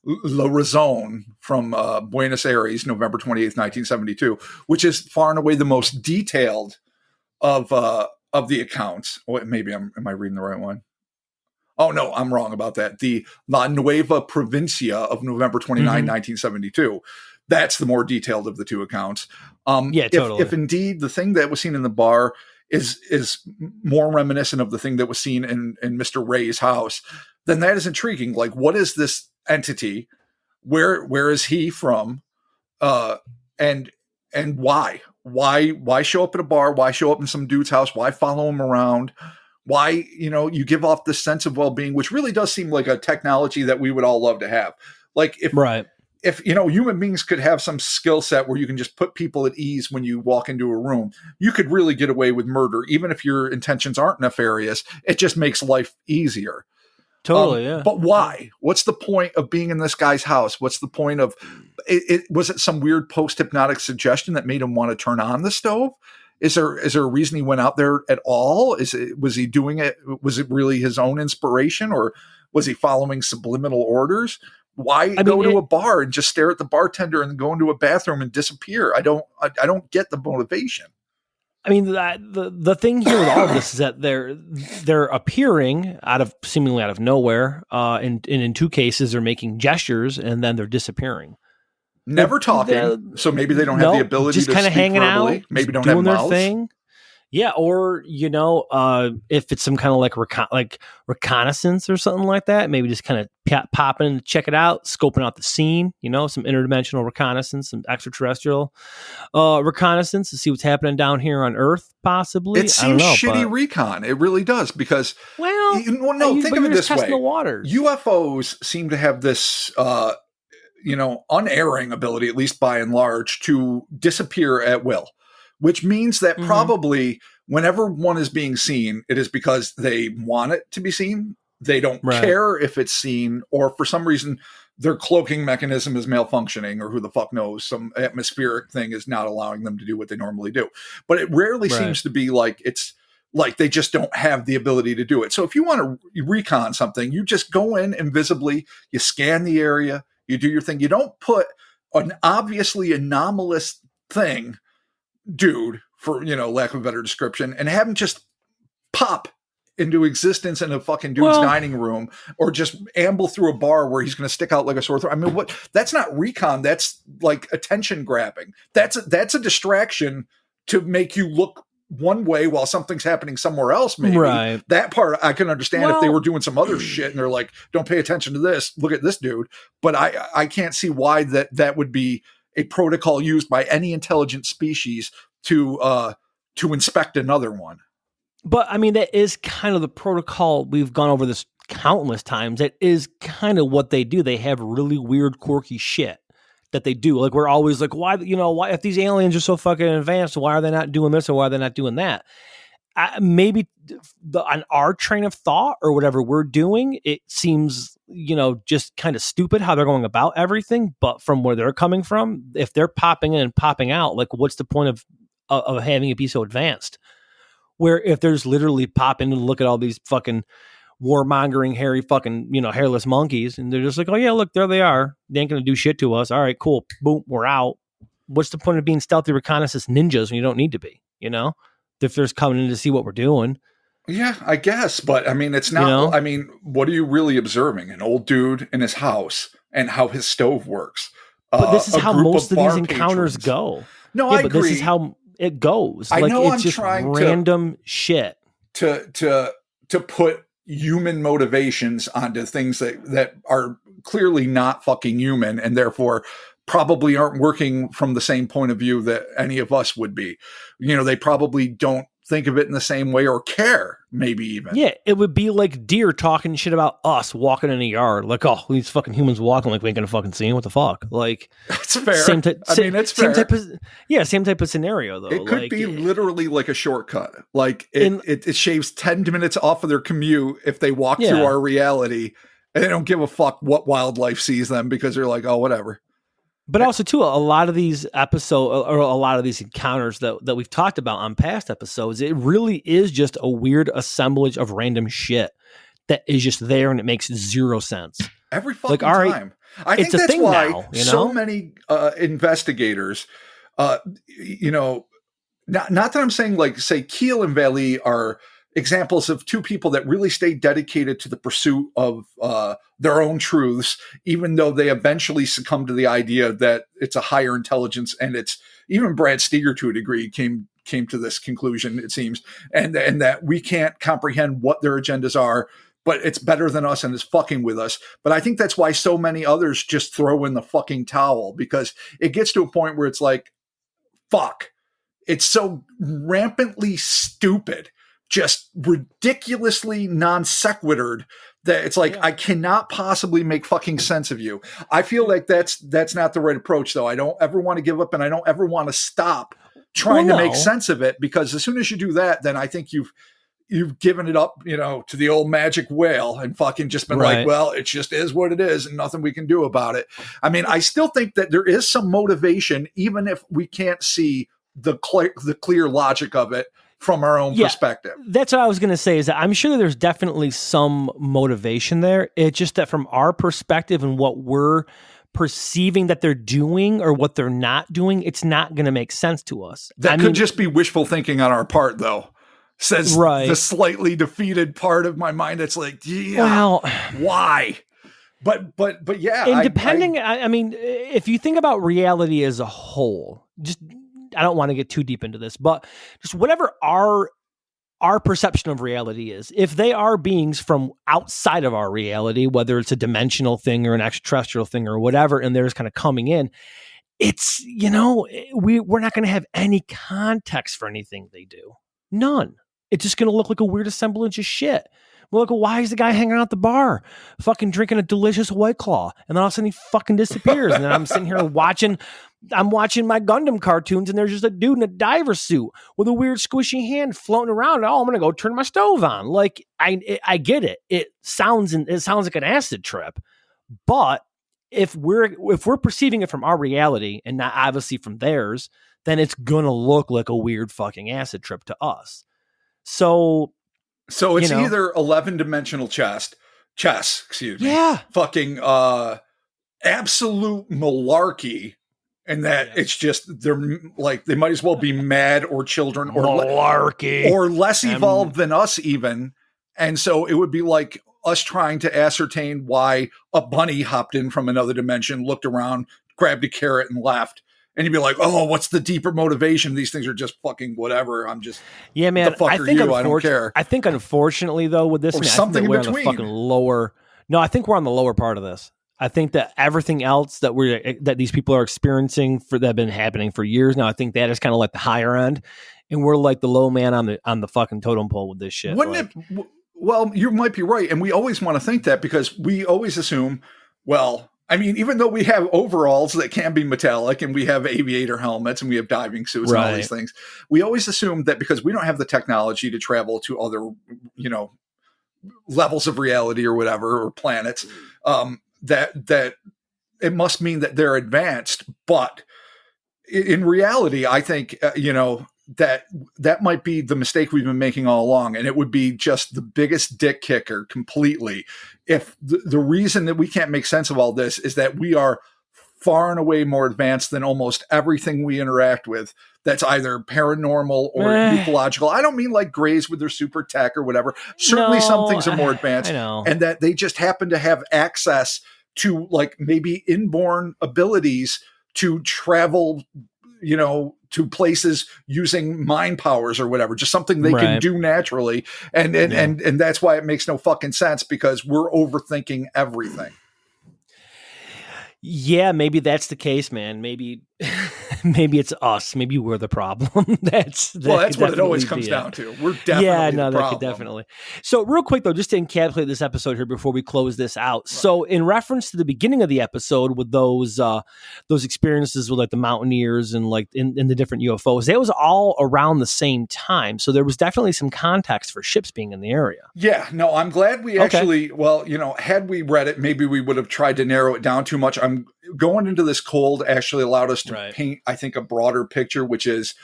Razón from Buenos Aires, November 28th, 1972, which is far and away the most detailed of the accounts. Oh, maybe am I reading the right one? Oh, no, I'm wrong about that. The La Nueva Provincia of November 29, 1972. That's the more detailed of the two accounts. Totally. If indeed the thing that was seen in the bar is more reminiscent of the thing that was seen in Mr. Ray's house, then that is intriguing. Like, what is this entity? Where is he from? And why? Why show up at a bar? Why show up in some dude's house? Why follow him around? Why, you give off this sense of well-being, which really does seem like a technology that we would all love to have. Like if human beings could have some skill set where you can just put people at ease when you walk into a room, you could really get away with murder, even if your intentions aren't nefarious. It just makes life easier. Totally, yeah. But why? What's the point of being in this guy's house? What's the point of it? Was it some weird post-hypnotic suggestion that made him want to turn on the stove? Is there a reason he went out there at all? Was he doing it? Was it really his own inspiration, or was he following subliminal orders? Why go to a bar and just stare at the bartender and go into a bathroom and disappear? I don't get the motivation. I mean, the thing here with all of this is that they're appearing seemingly out of nowhere, and in two cases they're making gestures and then they're disappearing. Never talking, so maybe they don't have the ability just to kind of speak hanging verbally. out, Maybe don't doing have their mouths. thing. Yeah, or if it's some kind of like reconnaissance or something like that, maybe just kind of pop in, check it out, scoping out the scene. Some interdimensional reconnaissance, some extraterrestrial reconnaissance to see what's happening down here on Earth. Possibly, it seems shitty recon. It really does because think of it this way: the waters. UFOs seem to have this unerring ability, at least by and large, to disappear at will. Which means that probably whenever one is being seen, it is because they want it to be seen. They don't care if it's seen, or for some reason their cloaking mechanism is malfunctioning, or who the fuck knows, some atmospheric thing is not allowing them to do what they normally do. But it rarely seems to be like it's like they just don't have the ability to do it. So if you want to recon something, you just go in invisibly, you scan the area, you do your thing. You don't put an obviously anomalous thing, dude, for lack of a better description, and have him just pop into existence in a fucking dude's dining room, or just amble through a bar where he's going to stick out like a sore throat. I mean, that's not recon. That's like attention grabbing. That's a distraction to make you look one way while something's happening somewhere else. Maybe that part I can understand if they were doing some other shit and they're like, don't pay attention to this. Look at this dude. But I can't see why that would be a protocol used by any intelligent species to inspect another one. But I mean, that is kind of the protocol. We've gone over this countless times. That is kind of what they do. They have really weird, quirky shit that they do. Like, we're always like, why if these aliens are so fucking advanced, why are they not doing this or why are they not doing that? Maybe on our train of thought or whatever we're doing, it seems, just kind of stupid how they're going about everything. But from where they're coming from, if they're popping in and popping out, like, what's the point of having it be so advanced? Where if there's literally pop in and look at all these fucking warmongering, hairy fucking, hairless monkeys, and they're just like, oh yeah, look, there they are. They ain't gonna do shit to us. All right, cool. Boom, we're out. What's the point of being stealthy reconnaissance ninjas when you don't need to be? If there's coming in to see what we're doing. Yeah, I guess. But I mean, it's not, I mean, what are you really observing? An old dude in his house and how his stove works. But this is how most of these encounters go. No, I agree. This is how it goes. I know, it's I'm just trying random shit. To put human motivations onto things that are clearly not fucking human, and therefore probably aren't working from the same point of view that any of us would be. They probably don't think of it in the same way or care, maybe even. Yeah, it would be like deer talking shit about us walking in a yard. Like, oh, these fucking humans walking like we ain't gonna fucking see them. What the fuck? Like, it's fair. It's fair. Same type of scenario, though. It could be literally like a shortcut. Like, it shaves 10 minutes off of their commute if they walk through our reality, and they don't give a fuck what wildlife sees them because they're like, oh, whatever. But also, too, a lot of these episodes or a lot of these encounters that we've talked about on past episodes, it really is just a weird assemblage of random shit that is just there and it makes zero sense. Every fucking time. I think that's why now, so many investigators, not that I'm saying, like, say Keel and Valley are examples of two people that really stayed dedicated to the pursuit of their own truths, even though they eventually succumbed to the idea that it's a higher intelligence, and it's even Brad Steger to a degree came to this conclusion, it seems, and that we can't comprehend what their agendas are, but it's better than us and is fucking with us. But I think that's why so many others just throw in the fucking towel, because it gets to a point where it's like, fuck, it's so rampantly stupid, just ridiculously non sequitured, that it's like, I cannot possibly make fucking sense of you. I feel like that's not the right approach, though. I don't ever want to give up, and I don't ever want to stop trying to make sense of it, because as soon as you do that, then I think you've given it up, to the old magic whale and fucking just been like, well, it just is what it is and nothing we can do about it. I mean, I still think that there is some motivation, even if we can't see the clear logic of it from our own perspective. That's what I was going to say, is that I'm sure that there's definitely some motivation there. It's just that from our perspective and what we're perceiving that they're doing or what they're not doing, it's not going to make sense to us. That could just be wishful thinking on our part, though. Says the slightly defeated part of my mind that's like, yeah, well, why? But yeah. And depending, I mean, if you think about reality as a whole, just, I don't want to get too deep into this, but just whatever our perception of reality is, if they are beings from outside of our reality, whether it's a dimensional thing or an extraterrestrial thing or whatever, and they're just kind of coming in, it's, we're not going to have any context for anything they do. None. It's just going to look like a weird assemblage of shit. We're like, why is the guy hanging out at the bar, fucking drinking a delicious White Claw? And then all of a sudden he fucking disappears. And then I'm sitting here watching my Gundam cartoons, and there's just a dude in a diver suit with a weird squishy hand floating around. Oh, I'm going to go turn my stove on. Like, I get it. It sounds like an acid trip. But if we're perceiving it from our reality and not obviously from theirs, then it's going to look like a weird fucking acid trip to us. So it's either 11-dimensional chess, excuse me. Yeah. Fucking absolute malarkey. And that it's just, they're like, they might as well be mad or children or malarkey or less evolved than us even. And so it would be like us trying to ascertain why a bunny hopped in from another dimension, looked around, grabbed a carrot and left. And you'd be like, oh, what's the deeper motivation? These things are just fucking whatever. I'm just, man, what the fuck are you? I don't care. I think unfortunately though, with this, something in between. I think we're on the lower part of this. I think that everything else that these people are experiencing that have been happening for years now, I think that is kind of like the higher end, and we're like the low man on the fucking totem pole with this shit. Wouldn't it? Well, you might be right, and we always want to think that because we always assume, well, I mean, even though we have overalls that can be metallic and we have aviator helmets and we have diving suits and all these things, we always assume that because we don't have the technology to travel to other, levels of reality or whatever, or planets, that it must mean that they're advanced. But in reality, I think, that might be the mistake we've been making all along. And it would be just the biggest dick kicker completely if the reason that we can't make sense of all this is that we are far and away more advanced than almost everything we interact with that's either paranormal or ufological. I don't mean like Greys with their super tech or whatever. Certainly some things are more advanced, and that they just happen to have access to like maybe inborn abilities to travel, to places using mind powers or whatever, just something they can do naturally. And that's why it makes no fucking sense, because we're overthinking everything. Yeah, maybe that's the case, man. Maybe it's us. Maybe we're the problem. That's what it always comes down to. We're definitely the problem. That could definitely. So real quick though, just to encapsulate this episode here before we close this out. Right. So in reference to the beginning of the episode with those experiences with like the Mountaineers and like in the different UFOs, that was all around the same time. So there was definitely some context for ships being in the area. Yeah, no, I'm glad we actually, had we read it, maybe we would have tried to narrow it down too much. I'm going into this cold actually allowed us to paint, I think, a broader picture, which is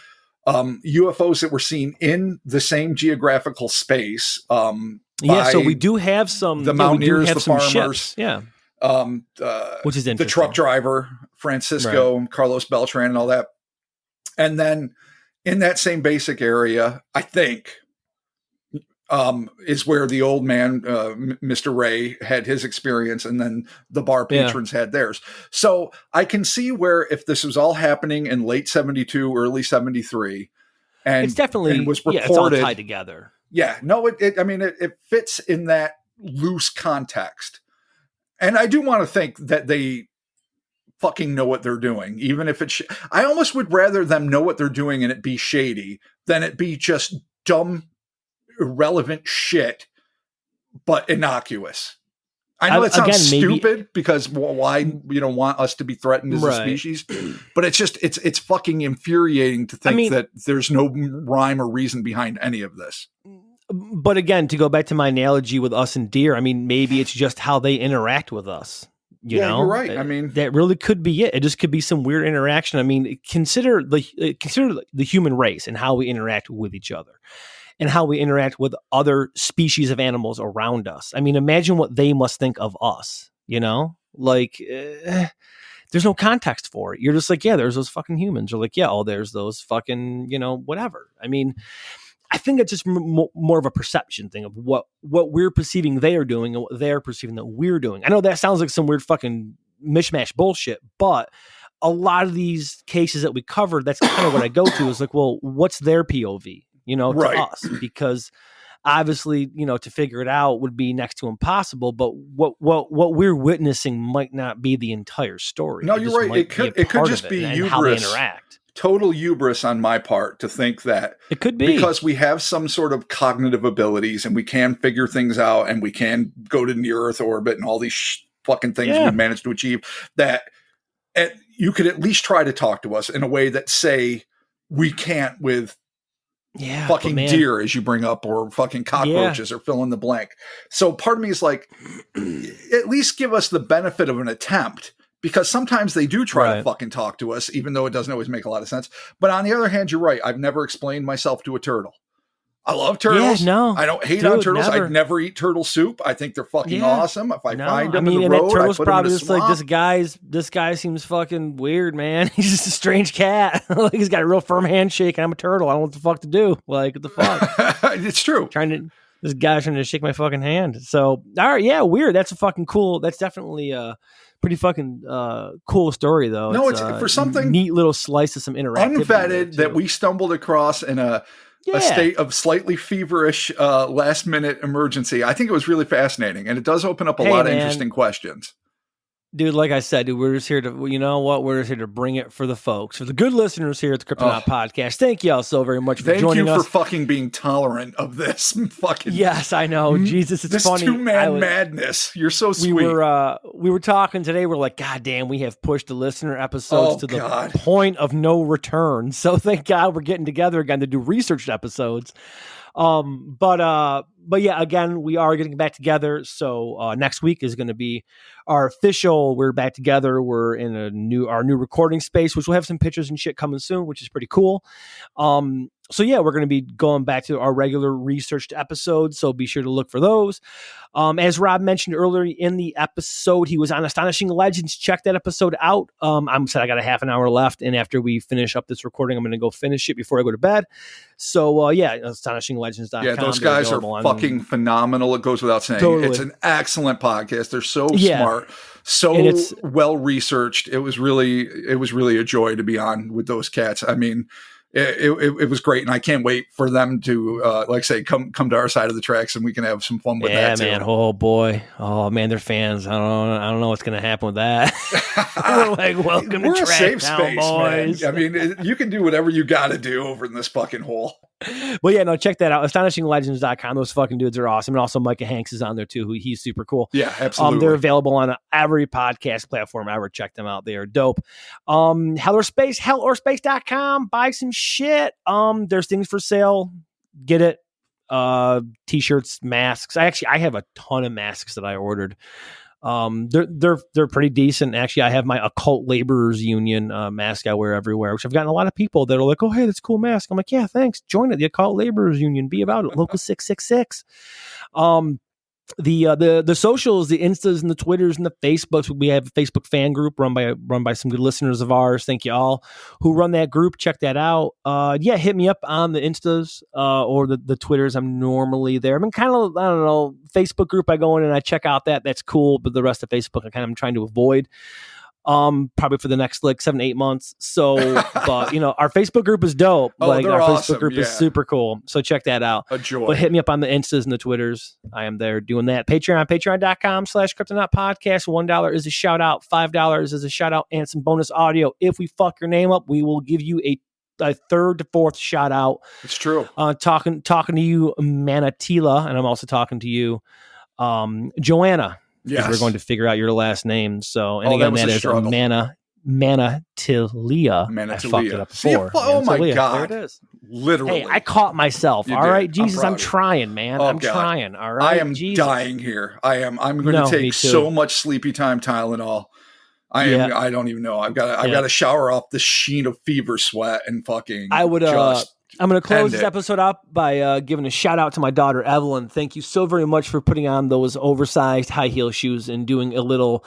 UFOs that were seen in the same geographical space. So we do have some the Mountaineers, the farmers, ships. Which is interesting. The truck driver, Francisco, Carlos Beltran, and all that. And then in that same basic area, I think, is where the old man, Mr. Ray, had his experience, and then the bar patrons had theirs. So I can see where if this was all happening in late 72, early 73, and it's definitely was reported, it's all tied together. Yeah, no, it fits in that loose context. And I do want to think that they fucking know what they're doing, even if it's, I almost would rather them know what they're doing and it be shady than it be just dumb, irrelevant shit, but innocuous. I know that sounds stupid because why you don't want us to be threatened as a species, but it's just it's fucking infuriating to think that there's no rhyme or reason behind any of this. But again, to go back to my analogy with us and deer, maybe it's just how they interact with us. You know, you're right. That really could be it. It just could be some weird interaction. Consider the human race and how we interact with each other, and how we interact with other species of animals around us. Imagine what they must think of us, Like, there's no context for it. You're just like, yeah, there's those fucking humans. You're like, yeah, oh, there's those fucking, whatever. I mean, I think it's just more of a perception thing of what we're perceiving they are doing and what they're perceiving that we're doing. I know that sounds like some weird fucking mishmash bullshit, but a lot of these cases that we covered, that's kind of what I go to is like, well, what's their POV, to us? Because obviously, to figure it out would be next to impossible, but what we're witnessing might not be the entire story. No, you're right. It could just be hubris. How they interact. Total hubris on my part to think that it could be because we have some sort of cognitive abilities and we can figure things out and we can go to near Earth orbit and all these fucking things we managed to achieve, that you could at least try to talk to us in a way that, say, we can't with fucking deer, as you bring up, or fucking cockroaches, or fill in the blank. So part of me is like, at least give us the benefit of an attempt. Because sometimes they do try to fucking talk to us, even though it doesn't always make a lot of sense. But on the other hand, you're right. I've never explained myself to a turtle. I love turtles. Yeah, no, I don't hate on turtles. Never. I'd never eat turtle soup. I think they're fucking awesome. If I find them in the road, turtle's I put probably them in just like, this guy seems fucking weird, man. He's just a strange cat. Like, he's got a real firm handshake, and I'm a turtle. I don't know what the fuck to do. Like, what the fuck? It's true. This guy's trying to shake my fucking hand. So, all right, yeah, weird. That's a fucking cool. That's definitely pretty fucking cool story, though. No, it's for something neat little slice of some interactivity unvetted that we stumbled across in a state of slightly feverish last minute emergency. I think it was really fascinating, and it does open up a lot of interesting questions. Dude, like I said, we're just here to, we're just here to bring it for the folks, for the good listeners here at the Cryptonaut Podcast. Thank you all so very much for joining us. Thank you for fucking being tolerant of this. Fucking yes, I know. Jesus, it's funny. This two-man madness. You're so sweet. We were talking today. We're like, God damn, we have pushed the listener episodes to the point of no return. So thank God we're getting together again to do researched episodes. But yeah, again, we are getting back together. So next week is going to be our official. We're back together. We're in our new recording space, which will have some pictures and shit coming soon, which is pretty cool. So yeah, we're going to be going back to our regular researched episodes. So be sure to look for those. As Rob mentioned earlier in the episode, he was on Astonishing Legends. Check that episode out. I'm said I got a half an hour left, and after we finish up this recording, I'm going to go finish it before I go to bed. So yeah, astonishinglegends.com. Yeah, those guys are fucking phenomenal. It goes without saying. Totally. It's an excellent podcast. They're so smart, so well researched. It was really a joy to be on with those cats. I mean, it was great, and I can't wait for them to like I say come to our side of the tracks, and we can have some fun with that too. Man. Oh boy. Oh man, they're fans. I don't know what's gonna happen with that. We're like, welcome to a safe space, boys. Man. I mean, you can do whatever you got to do over in this fucking hole. But yeah, no, check that out. AstonishingLegends.com. Those fucking dudes are awesome. And also Micah Hanks is on there too. He's super cool. Yeah, absolutely. They're available on every podcast platform ever. Check them out. They are dope. hellorspace.com. Buy some shit. There's things for sale. Get it. T-shirts, masks. I have a ton of masks that I ordered. They're pretty decent. Actually, I have my Occult Laborers Union mask I wear everywhere, which I've gotten a lot of people that are like, oh, hey, that's a cool mask. I'm like, yeah, thanks. Join it. The Occult Laborers Union. Be about it. Local 666. The socials, the Instas and the Twitters and the Facebooks. We have a Facebook fan group run by some good listeners of ours. Thank you all who run that group. Check that out. Yeah, hit me up on the Instas or the Twitters. I'm normally there. I'm kind of, I don't know, Facebook group I go in and I check out that's cool, but the rest of Facebook I'm trying to avoid. Probably for the next 7 to 8 months. So, but our Facebook group is dope. Our awesome. Facebook group is super cool. So check that out. A joy. But hit me up on the Instas and the Twitters. I am there doing that. Patreon.com/Cryptonaut Podcast. $1 is a shout out. $5 is a shout out and some bonus audio. If we fuck your name up, we will give you a third to fourth shout out. It's true. Talking to you, Manatila, and I'm also talking to you, Joanna. Yes. We're going to figure out your last name. So, and again, that is Manatilia. I fucked it up before. Oh my God. There it is. Literally. Hey, I caught myself. All right. Jesus, I'm trying, man. I'm trying. All right. I am dying here. I'm going to take so much sleepy time Tylenol. I don't even know. I've got to shower off the sheen of fever sweat and fucking I'm going to close End this it. episode up by giving a shout out to my daughter, Evelyn. Thank you so very much for putting on those oversized high heel shoes and doing a little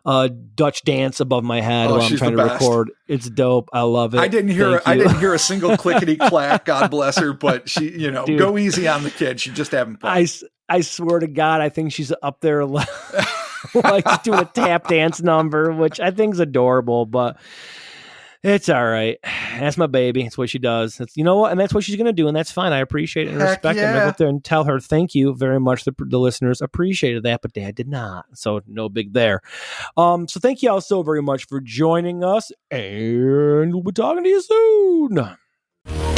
Dutch dance above my head while I'm she's trying the to best. record. It's dope. I love it. I didn't hear a single clickety clack. God bless her, but she, Dude, go easy on the kid. She just having fun. I swear to God, I think she's up there like just doing a tap dance number, which I think is adorable, but it's all right. That's my baby. It's what she does. It's, you know what? And that's what she's going to do. And that's fine. I appreciate it and respect it. I'm going to go up there and tell her, thank you very much. The listeners appreciated that, but Dad did not. So no big there. So thank you all so very much for joining us. And we'll be talking to you soon.